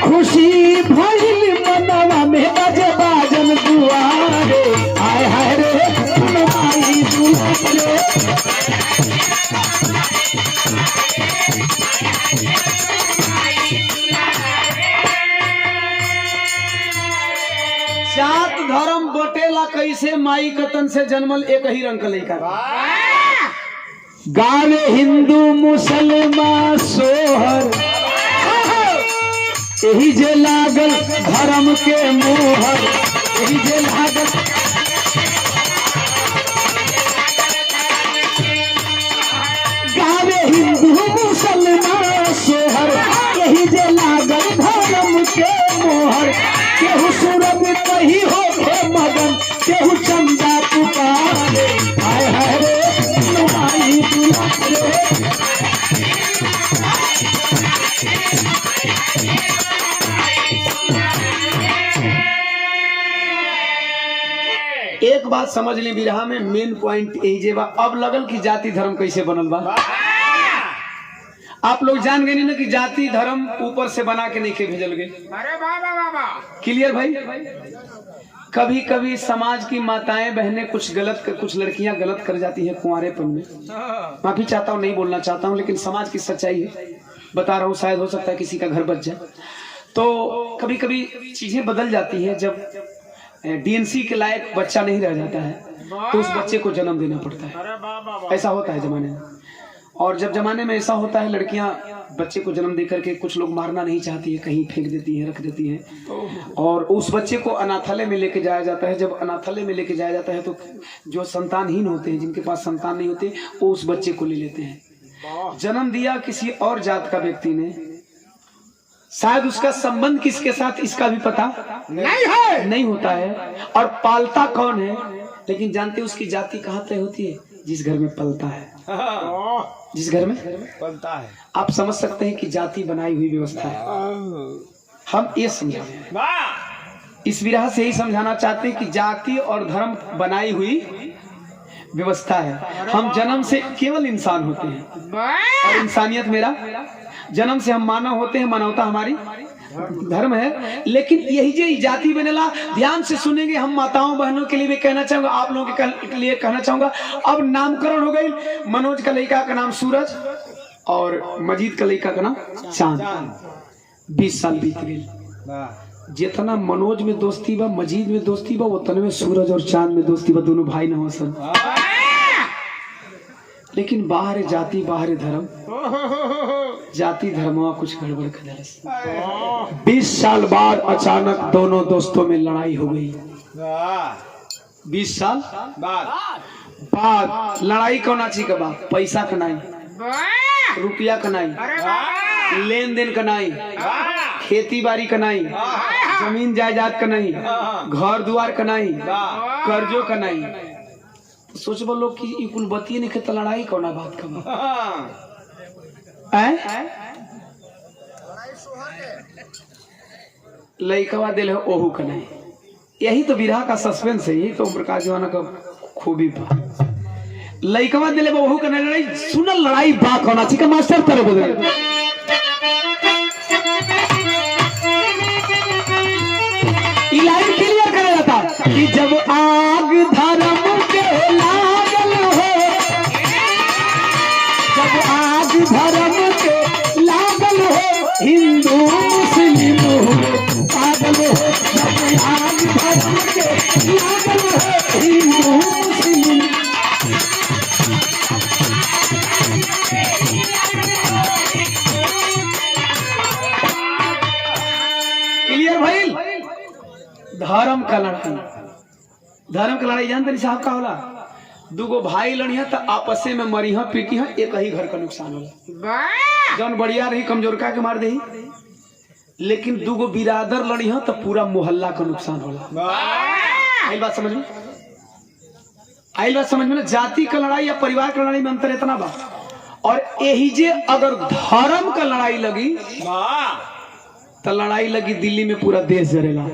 खुशी भइल मनवा में बजे बाजन दुआरे, हाय हाय रे माई दुआरे। जात धर्म बटेला कैसे माई कतन से जन्मल एक ही रंग का लइका। गावे हिंदू मुसलमान सोहर, यही जे लागल धर्म के मोहर, यही जे लागल। गावे हिंदू मुसलमान सोहर, यही जे लागल धर्म के मोहर। केहू सूरज कही हो मगन, केहू चंदा पुकारे, हाय हाय रे माई दुलारे। एक बात समझ ली बिरहा में मेन पॉइंट यही जे बा। अब लगल कि जाति धर्म कैसे बनल बा। आप लोग जान गए ना कि जाति धर्म ऊपर से बना के नहीं के भेजल गए। अरे बाबा क्लियर भाई। कभी कभी समाज की माताएं बहनें कुछ लड़कियां गलत कर जाती हैं कुंवारेपन में। माफी चाहता हूँ, नहीं बोलना चाहता हूँ, लेकिन समाज की सच्चाई है, बता रहा हूँ। शायद हो सकता है किसी का घर बच जाए। तो कभी कभी चीजें बदल जाती हैं। जब डीएनसी के लायक बच्चा नहीं रह जाता है तो उस बच्चे को जन्म देना पड़ता है। ऐसा होता है जमाने में। और जब जमाने में ऐसा होता है लड़कियां बच्चे को जन्म देकर के कुछ लोग मारना नहीं चाहती है, कहीं फेंक देती है, रख देती है, और उस बच्चे को अनाथालय में लेके जाया जाता है। जब अनाथालय में लेके जाया जाता है तो जो संतानहीन होते हैं, जिनके पास संतान नहीं होते, वो उस बच्चे को ले लेते हैं। जन्म दिया किसी और जात का व्यक्ति ने, शायद उसका संबंध किसके साथ इसका भी पता नहीं होता है, और पालता कौन है, लेकिन जानते उसकी जाति कहाँ तय होती है? जिस घर में पलता है, जिस घर में पलता है। आप समझ सकते हैं कि जाति बनाई हुई व्यवस्था है। हम ये समझा इस विरह से ही समझाना चाहते हैं कि जाति और धर्म बनाई हुई व्यवस्था है। हम जन्म से केवल इंसान होते हैं, और इंसानियत मेरा जन्म से हम मानव होते हैं, मानवता हमारी धर्म है। लेकिन यही जो जाति बनेला, ध्यान से सुनेंगे। हम माताओं बहनों के लिए भी कहना चाहूंगा, आप लोगों के लिए कहना चाहूंगा, अब नामकरण हो गई। मनोज का लड़का का नाम सूरज और मजीद का लड़का का नाम चांद। 20 साल बीत गए। जितना मनोज में दोस्ती बा, मजीद में दोस्ती बा, उतने में सूरज और चांद में दोस्ती बा। दोनों भाई न हो सब, लेकिन बाहर है जाति, बाहर है धर्म। जाति धर्म कुछ गड़बड़ कर 20 साल बाद अचानक दोनों दोस्तों में लड़ाई हो गई। 20 साल बाद लड़ाई कौन अच्छी का बात? पैसा कनाई, रुपया कनाई, लेन देन कनाई, खेती बाड़ी कनाई, जमीन जायदाद कनाई, घर द्वार कनाई, कर्जों कनाई। सोच बोलो कि कुल बतिये नहीं खेत, लड़ाई कौन बात का लइकवा दिल है ओहू का नहीं। यही तो विरह का सस्पेंस है, यही तो प्रकाश जवाना का खूबी बा। लइकवा दिल है ओहू का नहीं, लड़ाई सुनल लड़ाई बात होना चाहिए। मास्टर तरह बोले लाइन क्लियर करा जाता कि जब आग धर्म के लागल हो, जब आग धर्म के लागल हो, हिंदू मुस्लिम पागल हो। जब आग धर्म के लागल हो, हिंदू मुस्लिम। क्लियर भाई? धर्म का लड़ाई, धर्म का लड़ाई जानते नहीं साहब का होला? दूगो भाई लड़िया तो आपस में मरिया पीटिया, एक ही घर का नुकसान होला। जौन बढ़िया रही कमजोरका के मार दे, लेकिन दूगो बिरादर लड़िया तो पूरा मोहल्ला का नुकसान होला। आई बात समझ में? आई बात समझ में? जाति का लड़ाई या परिवार का लड़ाई में अंतर इतना बा। और यही जे अगर धर्म का लड़ाई लगी तो लड़ाई लगी दिल्ली में पूरा देश जरेला।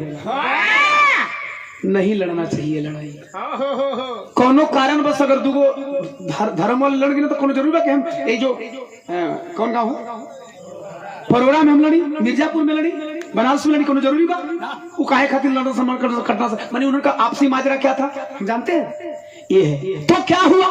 नहीं लड़ना चाहिए लड़ाई कोनो कारण बस। अगर दूगो धर्म वाले लड़ गए ना तो कोनो जरूरी है कि हम ये जो कौन गाँव परोड़ा में हम लड़ी, मिर्जापुर में लड़ी, बनारस में लड़ी, कोनो जरूरी बा? वो काहे खातिर लड़ना सम्मान करना मानी उनका आपसी माजरा क्या था हम जानते हैं। ये है तो क्या हुआ?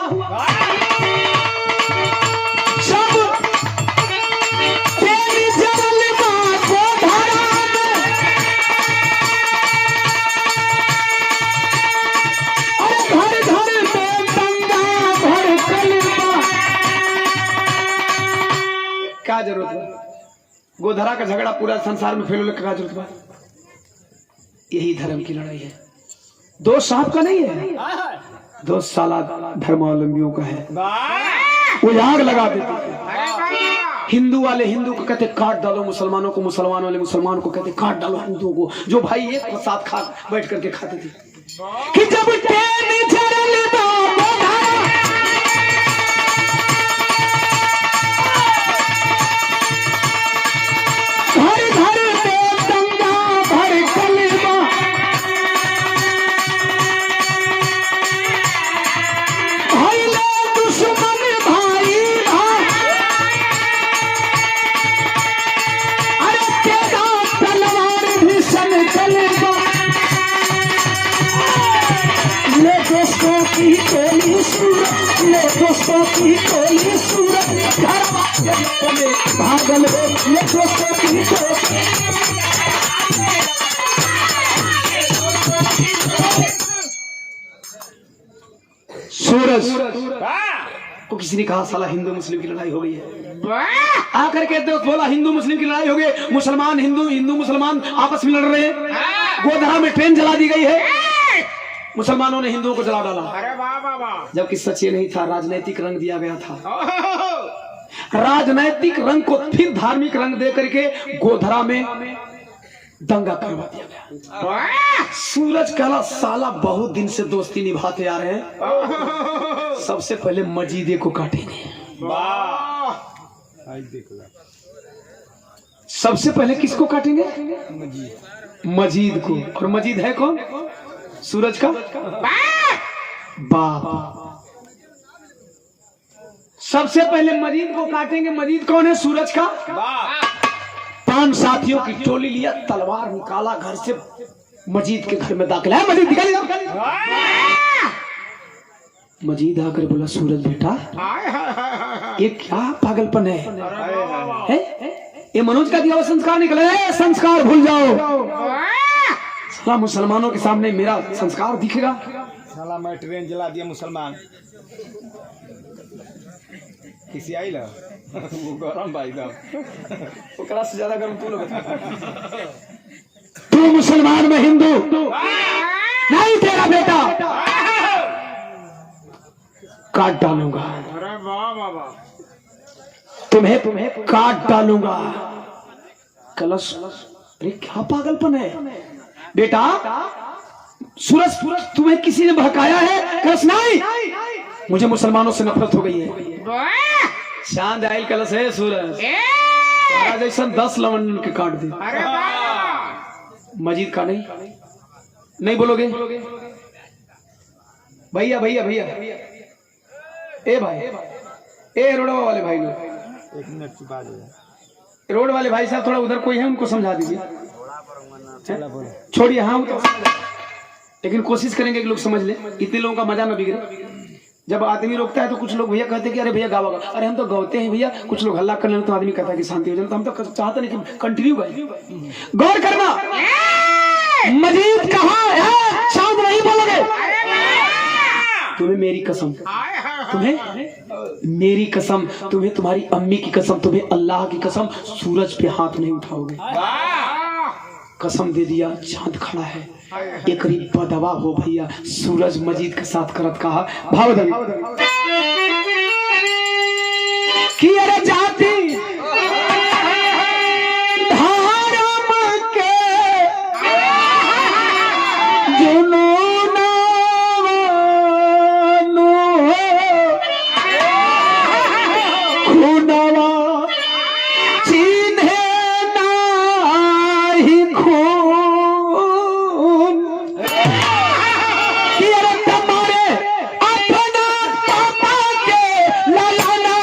क्या जरूरत है? गोधरा का झगड़ा पूरा संसार में फैल, क्या जरूरत है? यही धर्म की लड़ाई है। दोष साहब का नहीं है, दोष साला धर्मावलंबियों का है। वो आग लगा देते। हिंदू वाले हिंदू को कहते काट डालो मुसलमानों को, मुसलमान वाले मुसलमान को कहते काट डालो हिंदुओं को, जो भाई एक साथ खा बैठ करके खाते थे। कि जब भागल सूरज तो किसी ने कहा साला हिंदू मुस्लिम की लड़ाई हो गई है। आकर के दोस्त बोला हिंदू मुस्लिम की लड़ाई हो गई, मुसलमान हिंदू मुसलमान आपस में लड़ रहे हैं। गोधरा में ट्रेन जला दी गई है, मुसलमानों ने हिंदुओं को जला डाला। अरे वाह वाह वाह, जबकि सच ये नहीं था, राजनीतिक रंग दिया गया था। राजनैतिक रंग को फिर धार्मिक रंग दे करके गोधरा में दंगा करवा दिया गया। सूरज कहला साला बहुत दिन से दोस्ती निभाते आ रहे हैं, सबसे पहले मजीदे को काटेंगे। सबसे पहले किसको काटेंगे? मजीद को। और मजीद है कौन? सूरज का बाप। सबसे पहले मजीद को काटेंगे। मजीद कौन है? सूरज का बाप। 5 साथियों की टोली लिया, तलवार निकाला, घर से मजीद के घर में दाखिल है। मजीद निकालिए। मजीद आकर बोला सूरज बेटा ये क्या पागलपन है? ये मनोज का दिया हुआ संस्कार निकला है, संस्कार भूल जाओ। साला मुसलमानों के सामने मेरा संस्कार दिखेगा? साला मैं ट्रेन जला दिया मुसलमान किसी आई ला वो गरम भाई साहब ओकरा से ज्यादा गरम तू लोग। तू मुसलमान में हिंदू नहीं, तेरा बेटा काट डालूंगा। अरे वाह वाह वाह, तुम्हें काट डालूंगा। कलश अरे क्या पागलपन है बेटा? सूरज तुम्हें किसी ने बहकाया है? कलश नहीं, मुझे मुसलमानों से नफरत हो गई है। चांद आयल कलश है सूरज, जैसा 10 लवंडन के काट दे। मजीद का नहीं बोलोगे? भैया भैया भैया ए भाई, ए रोडवा वाले भाई लोग, 1 मिनट की बात है। रोड वाले भाई साहब थोड़ा उधर कोई है, उनको समझा दीजिए। छोड़िए हाँ, लेकिन कोशिश करेंगे कि लोग समझ ले, इतने लोगों का मजा ना बिगड़े। जब आदमी रोकता है तो कुछ लोग भैया कहते हैं कि अरे भैया गावा, अरे हम तो गाते हैं भैया। कुछ लोग हल्ला कर लेते तो आदमी कहता है कि शांति हो जाए, तो हम तो चाहते नहीं कि कंटिन्यू गाए। गौर करना, मजीद कहाँ है? शांत नहीं बोलोगे? तुम्हें मेरी कसम, तुम्हें मेरी कसम, तुम्हें तुम्हारी अम्मी की कसम, तुम्हें अल्लाह की कसम, सूरज पे हाथ नहीं उठाओगे। कसम दे दिया। चांद खड़ा है, एक करीब बदवा हो भैया। सूरज मजीद के साथ करत कहा भावदवी कि अरे जाती धर्म के जुनून खुनवा चिन्हे नाही खून कि अरे तुम्हारे अपना पापा के ललाना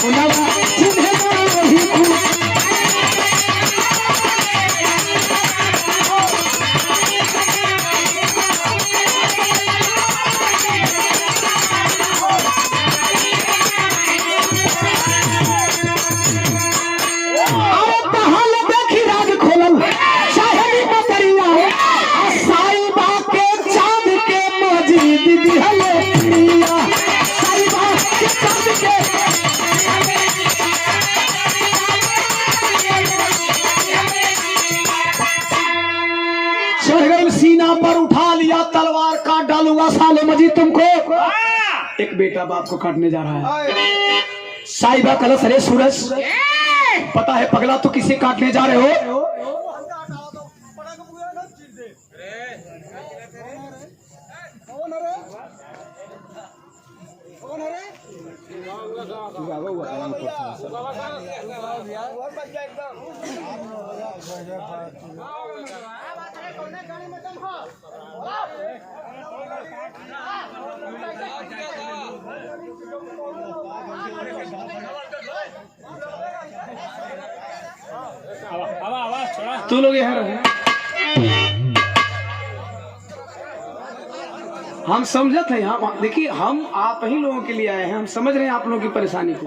खुनवा चिन्हे नाही खून। सीना पर उठा लिया, तलवार काट डालूंगा साले मजीद तुमको। एक बेटा बाप को काटने जा रहा है। साहिबा कलश, अरे सूरज पता है पगला तो किसे काटने जा रहे हो? तू लोग यहाँ रहे, हम समझते हैं। हम देखिए, हम आप ही लोगों के लिए आए हैं, हम समझ रहे हैं आप लोगों की परेशानी को।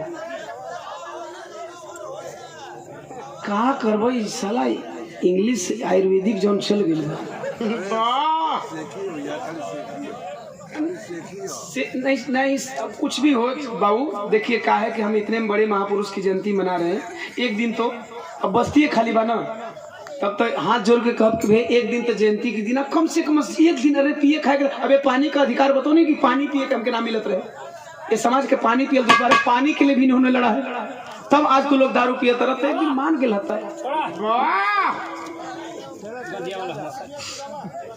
कहा करबो साला इंग्लिश आयुर्वेदिक जोन चल गई। नहीं नहीं, अब कुछ भी हो बाबू, देखिए क्या है कि हम इतने बड़े महापुरुष की जयंती मना रहे हैं, एक दिन तो अब बस्ती है खाली बना, तब तो हाथ जोड़ के कह कि भाई एक दिन तो जयंती के दिन कम से कम एक दिन अरे पिए खाए के, अबे पानी का अधिकार बताओ नहीं कि पानी पिए के हमके ना मिलत रहे, ये समाज के पानी पियल दोबारा पानी के लिए भी इन्होंने लड़ा है, तब आज को लोग दारू पिए तरह एक दिन मान के लाता है।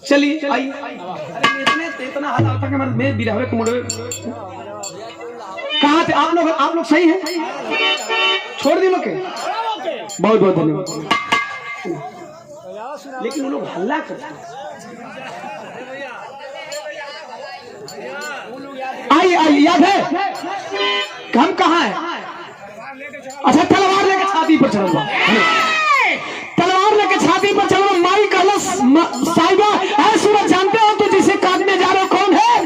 चलिए आइए, इतना हाल आता है मैं बिरहवे को मुड़वे कहाँ थे आप लोग सही हैं, छोड़ दी लोग के बहुत बहुत धन्यवाद, लेकिन वो लोग हल्ला करते हैं। आइए याद है कि हम कहाँ हैं? अच्छा तलवार लेके छाती पर चढ़ा, तलवार लेके छाती पर चढ़ा, माई कहला साहिबा ऐ सूरज जानते हो तो जिसे काटने जा रहे हो कौन है?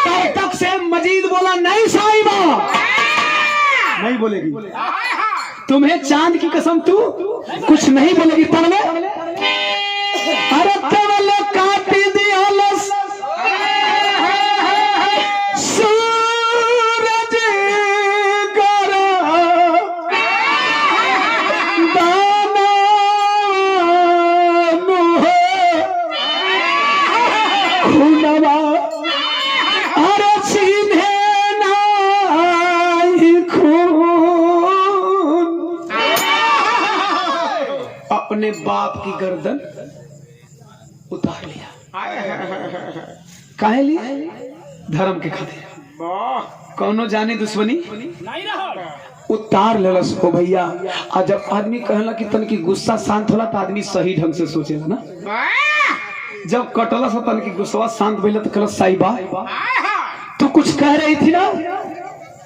तब तक से मजीद बोला नहीं साहिबा, नहीं बोलेगी, तुम्हें चांद की कसम तू कुछ नहीं बोलेगी, तब अरे तब काट दिया सूरज खुनवा अरे सीधे नहीं खून, अपने बाप की गर्दन उतार लिया, काहे लिए? धर्म के खातिर, कौनो जाने दुश्मनी उतार लेलस हो भैया। आज जब आदमी कहला कि तन की गुस्सा शांत होला तो आदमी सही ढंग से सोचेगा ना, जब कटला से तन की गुस्सा शांत भइला तो कहला साहिबा तो कुछ कह रही थी ना,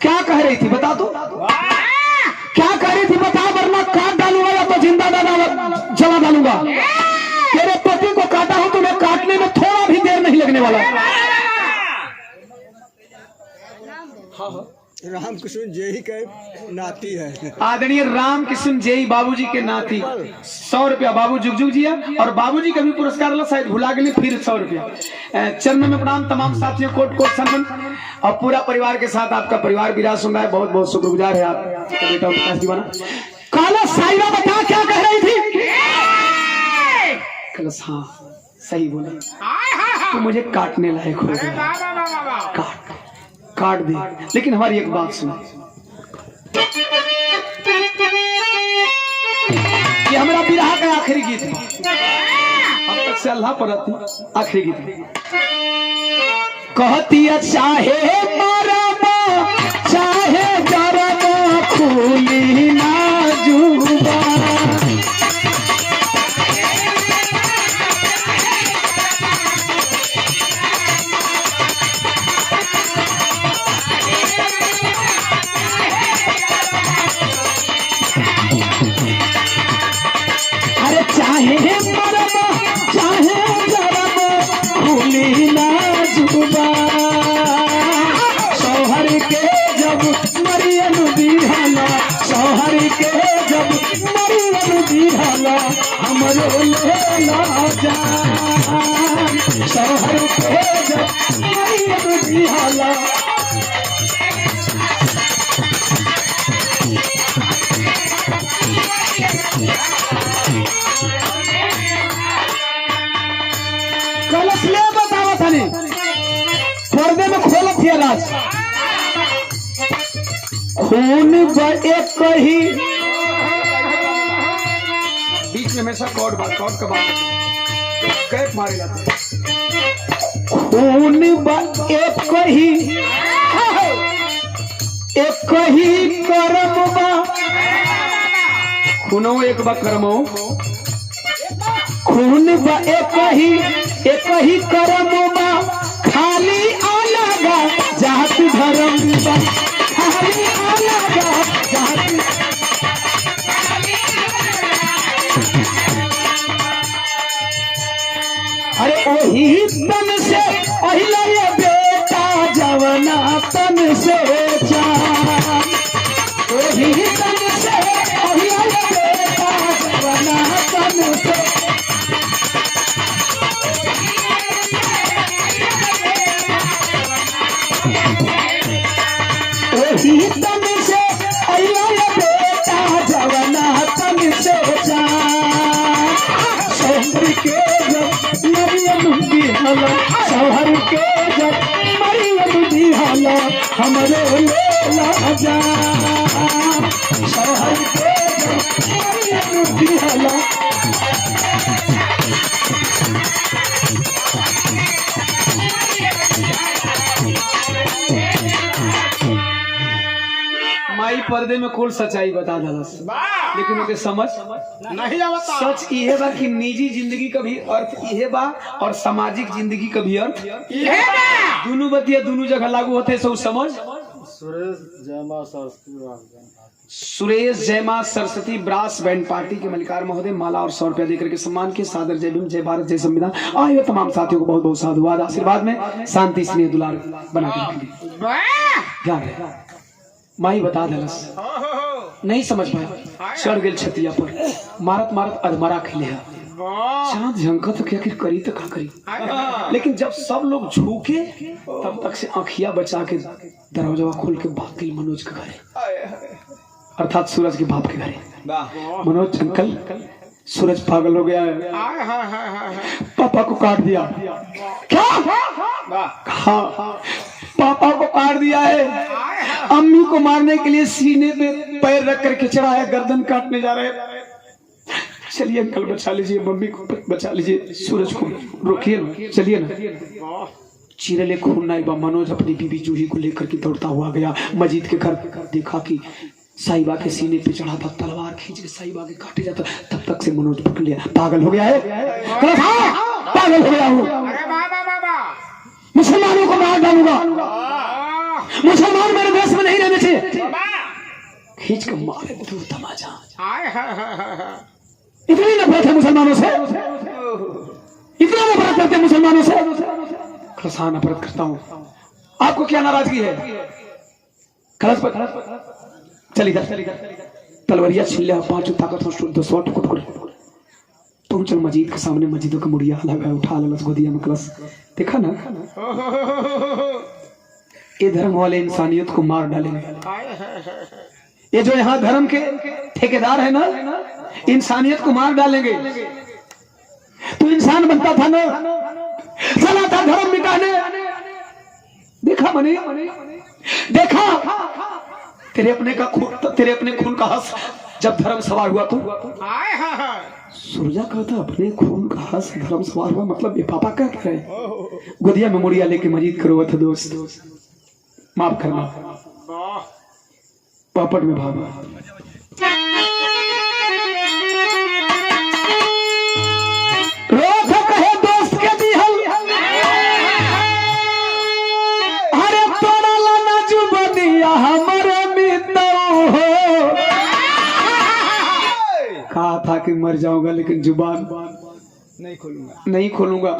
क्या कह रही थी बता तो, क्या कह रही थी बता, वरना काट डालूंगा या तो जिंदा जला डालूंगा। तेरे पति को काटा हो, तुम्हें काटने में थोड़ा भी देर नहीं लगने वाला। राम कृष्ण जय के नाती है, आदरणीय राम कृष्ण जय बाबूजी के नाती, 100 रुपया बाबू जुग जुग जी और बाबूजी का भी पुरस्कार ला, शायद भुला गए फिर 100 रुपया। चरण में प्रणाम तमाम साथियों, कोट कोट सम्मान, और पूरा परिवार के साथ आपका परिवार विराज सुन रहा है, बहुत बहुत शुक्रगुजार है आपका बेटा प्रकाश दीवाना। काला साहिबा बता क्या कह रही थी? कलश हाँ सही बोले, तो मुझे काटने लायक हो गया, काट दे, लेकिन हमारी एक बात सुनो, ये हमारा विरह का आखिरी गीत है, अब तक से अल्लाह पर आखिरी गीत कहती है चाहे मरबा चाहे जरबा खूली ना जुबा, चाहे मरबा चाहे जरबा खुली ना जुबा, शौहर के जब मरियम दिहला, शौहर के जब मरियम दिहला हमरो लेला जान, शौहर के जब मरियम दिहला कलश ले बतावा था नहीं, पर्दे में खोलत थी राज खून एक ही, बीच में हमेशा कॉर्ड का बात कैप मारे जाते, खून एक ही कर्म बा, खूनो एक बा कर्मो, खून एक ही कर्म बा, खाली अलगा जात धर्म बा, खाली अलगा जात, अरे वही तन से पहिला ये बेटा जवना तन से जान, वही तन से पहिला ये बेटा जवना तन से दिहला शहर के जब मरियम दिहला हमरो लेला जा शहर के जब मरियम दिहला माई पर्दे में कुल सच्चाई बता दलस लेकिन उनके समझ नहीं आवता सच इहे बा कि निजी जिंदगी का भी अर्थ इहे बा और सामाजिक जिंदगी का भी अर्थ ये बा दोनों बतिया दोनों जगह लागू होते सब समझ। सुरेश जयमा सरस्वती ब्रास बैंड पार्टी के मलिकार महोदय माला और 100 रुपया देकर के सम्मान के सादर जय भीम जय भारत जय संविधान। आइए तमाम साथियों को बहुत बहुत साधुवाद आशीर्वाद में शांति स्नेह दुलार बना के माई बता दलस नहीं समझ पाया चढ़ गए छतिया पर मारत मारत अधमरा खिले चाँद झंका तो क्या करी तो क्या करी लेकिन जब सब लोग झुके तब तक से आँखिया बचा के दरवाजा खोल के भाग गई मनोज के घरे अर्थात सूरज के बाप के घरे। मनोज अंकल सूरज पागल हो गया है पापा को काट दिया। क्या हाँ पापा को काट दिया है अम्मी को मारने के लिए सीने पे पैर रख करके चढ़ाया गर्दन काटने जा रहे हैं। चलिए अंकल बचा लीजिए मम्मी को बचा लीजिए सूरज को रोकिए ना चलिए ना। चीरले खून नहीं बा मनोज अपनी बीबी जूही को लेकर के दौड़ता हुआ गया मजीद के घर देखा कि साहिबा के सीने पे चढ़ा था तलवार खींच के साहिबा के काटे जाता तब तक से मनोज पकड़ लिया पागल हो गया है पागल हो गया हूँ मुसलमानों को मार डालूंगा मुसलमान मेरे देश में नहीं रहने चाहिए खींच कर मारे तू तमाचा। इतनी नफरत है मुसलमानों से इतना नफरत करते हैं मुसलमानों से नफरत करता हूँ। आपको क्या नाराजगी है चल इधर तलवरिया छिल लिया पांचों ताकत हो 200 टुकड़ तुम चल मस्जिद के सामने मस्जिदों का मुड़िया लगा उठा ललस गोदिया में कलश देखा ना ये धर्म वाले इंसानियत को मार डालेंगे। ये जो यहाँ धर्म के ठेकेदार है ना इंसानियत को मार डालेंगे। तो इंसान बनता था ना चला था धर्म मिटाने देखा मनी देखा तेरे अपने खून का हस जब धर्म सवार हुआ तो सूरजा कहता अपने खून का हस धर्म सवार हुआ मतलब ये पापा क्या कह रहे गोदिया में मुड़िया लेके मजीद करो था दोस्त माफ करना पापड़ में भागा रोक कहे दोस्त के दिहल अरे तोरा लाना जुबनिया हमारे कहा था कि मर जाऊंगा लेकिन जुबान नहीं खोलूंगा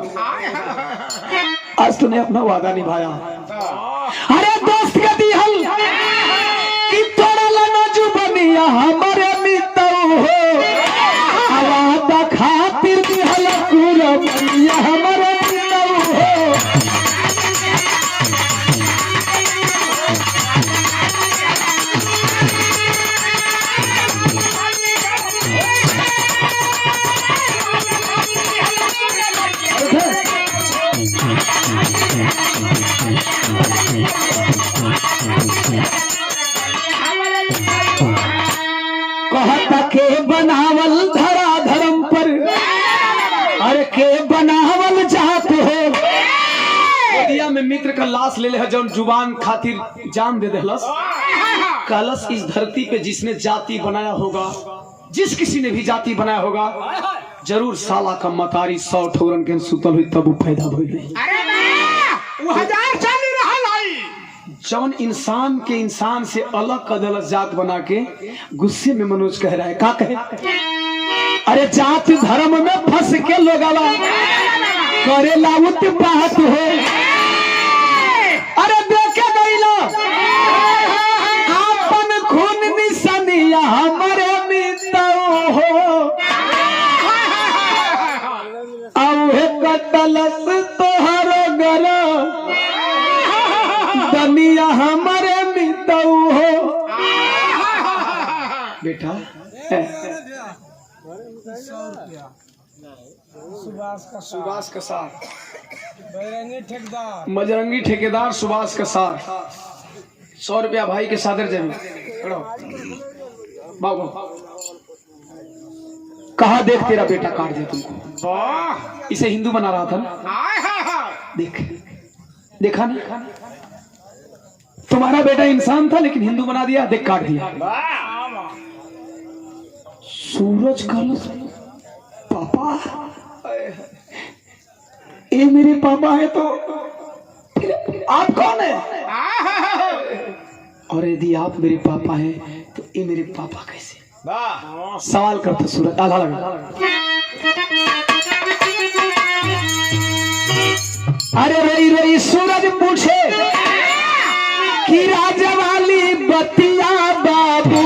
आज तूने अपना वादा निभाया। अरे दोस्त के दिहल कि तोरा लाना जुबनिया हमारे मित्रौ हो वादा खातिर दिहल कुरबनिया हमारे मित्रौ हो कहता के बनावल धरा धर्म पर अरे के बनावल जात हो गोदिया में मित्र का लाश ले ले जौन जुबान खातिर जान दे देलस कलश इस धरती पे जिसने जाति बनाया होगा जिस किसी ने भी जाति बनाया होगा जरूर साला का मतारी 100 ठोरन के सुतल हुई तब पैदा हो गई। जौन इंसान के इंसान से अलग कदल जात बना के गुस्से में मनोज कह रहा है का कहे अरे जात धर्म में फंस के लोग करे लाउत बात हो अरे देखे नहीं लो आपन खून निशानिया हमारे मित्र हो कटलस तोहरो घर दनिया हमारे मित्र हो बेटा सुभाष का सार, बजरंगी ठेकेदार, मजरंगी ठेकेदार सुभाष का सार। 100 रुपया भाई के सादर जमीन बाबू। कहा देख तेरा बेटा काट दिया तुमको। इसे हिंदू बना रहा था ना, देख देखा ना, तुम्हारा बेटा इंसान था लेकिन हिंदू बना दिया, देख काट दिया। सूरज कल पापा, ये मेरे पापा है तो फिर आप कौन है? और यदि आप मेरे पापा हैं तो ये मेरे पापा कैसे? सवाल करते सूरज। आधा लगा। अरे रई रई सूरज पूछे कि राजा वाली बतिया बाबू,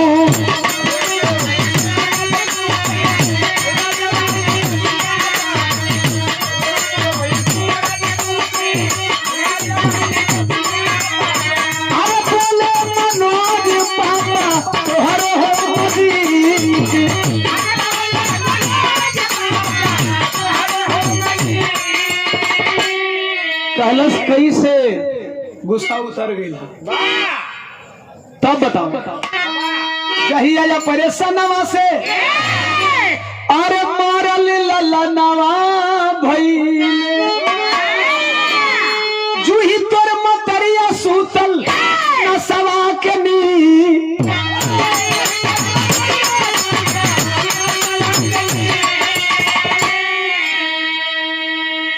कहलस कैसे गुस्सा उतर गई। तब बताओ कही आया परेशानवा से, अरे मारल ललनवा भइले, जूही तोर मतरिया सूतल नसवा के नी।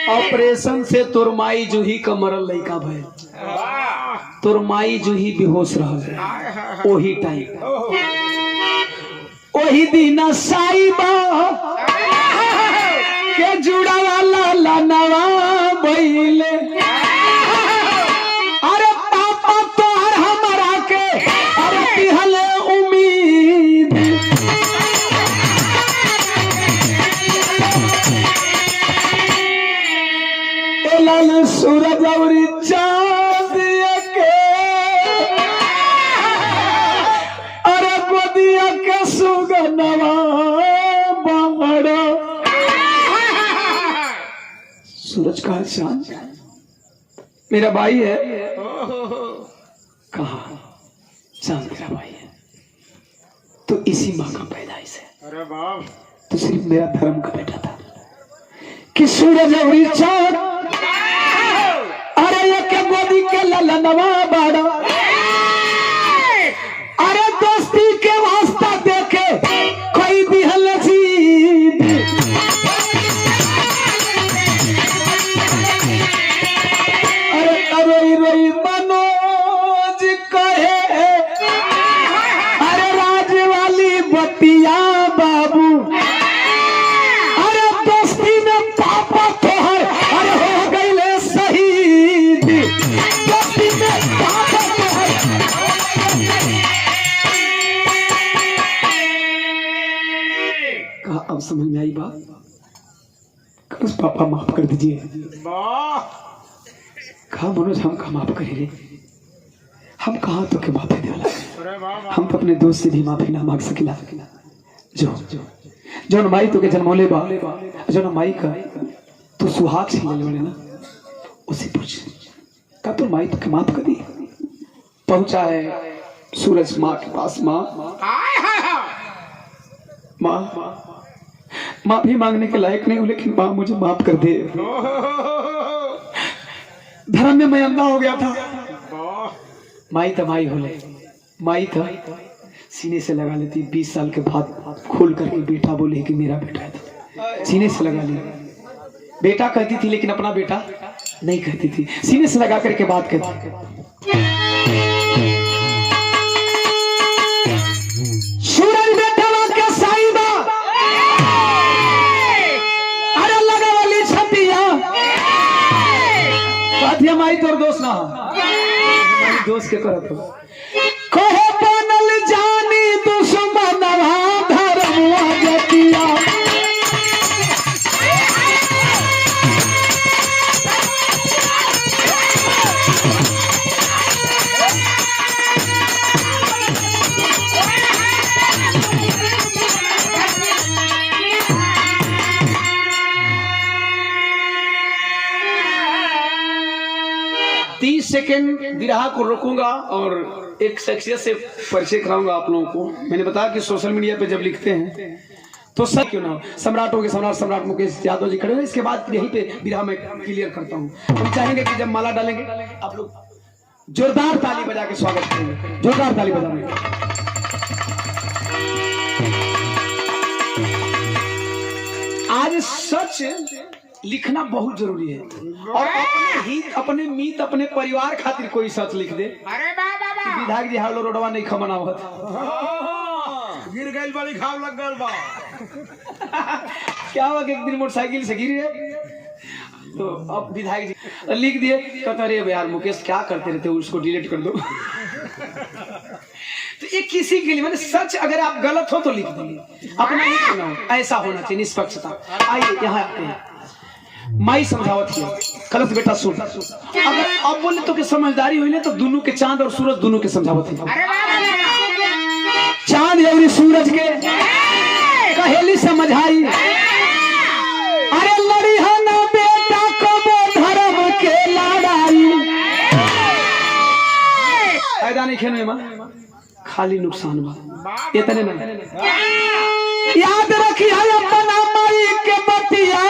ऑपरेशन से तोर माई जूही का मरल लइका भइल, तोर माई जूही बेहोश रहल। ओही टाइम ओही दिन साईबा के जुड़ा वाला लनवा भइले। अरे पापा तोहर हमरा के अरे दिहले उम्मीद, लाल सूरज और चांद के अरे गोदिया के सुगनवा बड़ा। सूरज का चांद मेरा भाई है। कहा चांद मेरा भाई है तो इसी माँ का पैदाइश है। अरे बाप, तो सिर्फ मेरा धर्म का बेटा था कि सूरज और चांद गोदी के ललनवा बाड़ा। अरे दोस्ती के वास्ता देखे कोई भी हलजीद, अरे अरोई रोई मनोज कहे अरे राज वाली बतिया बाबू। अरे दोस्ती में पापा तोहर अरे हो गईले शहीद, दोस्ती में पापा तोहर। कहा अब समझ में आई बात? बस पापा माफ कर दीजिए। कहा मनोज हम कहा माफ करे रे, हम कहा तो के माफी दे वाला, हम तो अपने दोस्त से भी माफी ना मांग सकिला। जो माई तो के जन्मोले बा, जो माई का तो सुहाग से ले बड़े ना, उसे पूछ का तो माई तो के माफ कर दी। पहुंचा है सूरज माँ के पास। माफी मांगने के लायक नहीं हूं लेकिन माँ मुझे माफ कर दे। धर्म में मैं अंधा हो गया था। माई तो माई होले, माई था सीने से लगा लेती। 20 साल के बाद खोल करके बेटा बोले कि मेरा बेटा है, तो सीने से लगा लिया। बेटा कहती थी लेकिन अपना बेटा नहीं कहती थी, सीने से लगा करके बात कहती। सूरज बेटा के साईबा अरे लगा वाली छतिया बातिया माई तोर दोस्त ना दोस्त के करत हो। कहे बनल जानी दुश्मनवा धर्मवा जतिया, 30 सेकेंड बिरहा को रोकूंगा और एक शख्सियत से परिचय कराऊंगा आप लोगों को। मैंने बताया कि सोशल मीडिया पे जब लिखते हैं तो सब क्यों ना हो, सम्राटों के सम्राट सम्राट मुकेश यादव जी खड़े हैं। इसके बाद यहीं पे बिरहा में क्लियर करता हूँ। हम चाहेंगे कि जब माला डालेंगे आप लोग जोरदार ताली बजा के स्वागत करेंगे, जोरदार ताली बजाएंगे। आज सच लिखना बहुत जरूरी है और अपने हित, अपने मीत, अपने परिवार खातिर कोई सच लिख दे। अरे बाबा विधायक जी हालो रोडवा नहीं खमनावत गिर गई बड़ी घाव लग गल बा। क्या हुआ कि एक दिन मोटरसाइकिल से गिरी है तो अब विधायक जी लिख दिए, कहते अरे यार मुकेश क्या करते रहते हो, उसको डिलीट कर दो। तो ये किसी के लिए मैंने सच, अगर आप गलत हो तो लिख दीजिए, अपना ही क्यों ना हो, ऐसा होना चाहिए निष्पक्षता। आइए यहाँ आते हैं। माई समझावत है कलश बेटा सुन, अगर अब बोले तो कि समझदारी हुई तो दोनों के चांद और सूरज दोनों के समझावत है। चांद और सूरज के कहेली समझाई, अरे लड़ी है ना बेटा कबो धर्म के लड़ाई। फायदा नहीं खेने में खाली नुकसान बा, इतने ना याद रखी है अपना माई के बतिया।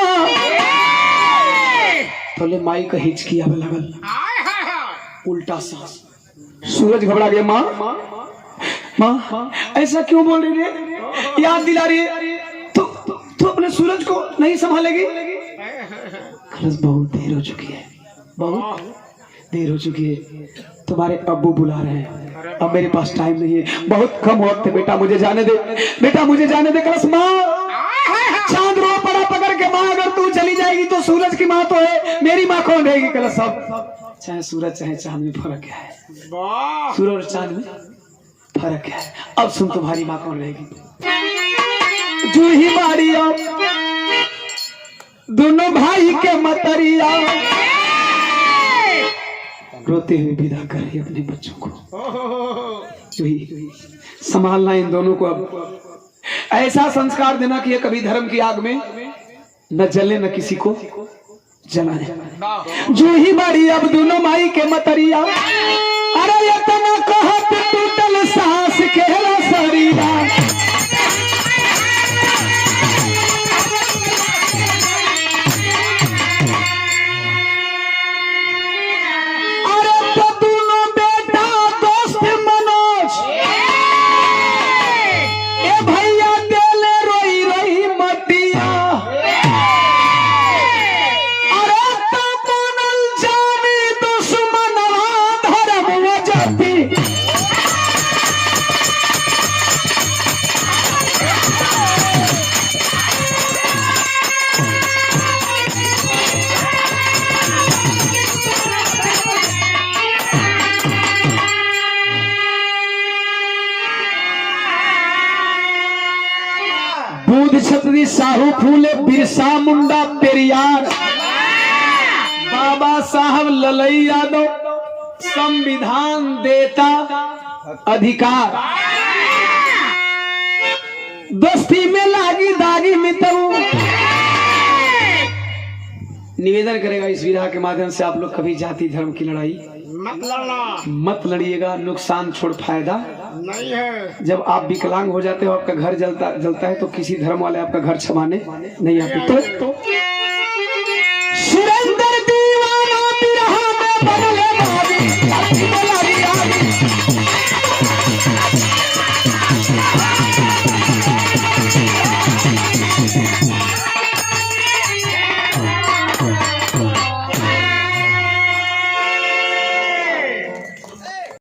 थोले माई का हिचकी आवे लगल, उल्टा सांस। सूरज घबरा गया, माँ माँ ऐसा क्यों बोल रही है, याद दिला रही है तो अपने सूरज को नहीं संभालेगी। बहुत देर हो चुकी है, बहुत देर हो चुकी है, तुम्हारे अब्बू बुला रहे हैं, अब मेरे पास टाइम नहीं है, बहुत कम वक्त है, बेटा मुझे जाने दे, बेटा मुझे जाने दे। कलश माँ चांद रो पड़ा पकड़ के, माँ अगर तू चली जाएगी तो सूरज की माँ तो है, मेरी माँ कौन रहेगी। कलश सब चाहे सूरज चाहे चांद में फर्क क्या है, सूरज और चांद में फर्क क्या है। अब सुन तुम्हारी माँ कौन रहेगी, जूही मारिया दोनों भाई के मतरिया, रोते हुए विदा कर रही अपने बच्चों को। जूही संभालना इन दोनों को, अब ऐसा संस्कार देना कि ये कभी धर्म की आग में न जले न किसी को जलाए। जूही मारी अब दोनों माई के मतरिया, अरे इतना कहत टूटल सांस के सरिया। छतरी साहू फूले बिरसा मुंडा पेरियार, बाबा साहब ललई यादव संविधान देता अधिकार, दोस्ती में लागी दागी मित्रों। निवेदन करेगा इस विधा के माध्यम से, आप लोग कभी जाति धर्म की लड़ाई मत लड़िएगा, नुकसान छोड़ फायदा नहीं है। जब आप विकलांग हो जाते हो, आपका घर जलता है तो किसी धर्म वाले आपका घर छमाने नहीं आते। तो सुरेंद्र दीवाना बिरहा में बदले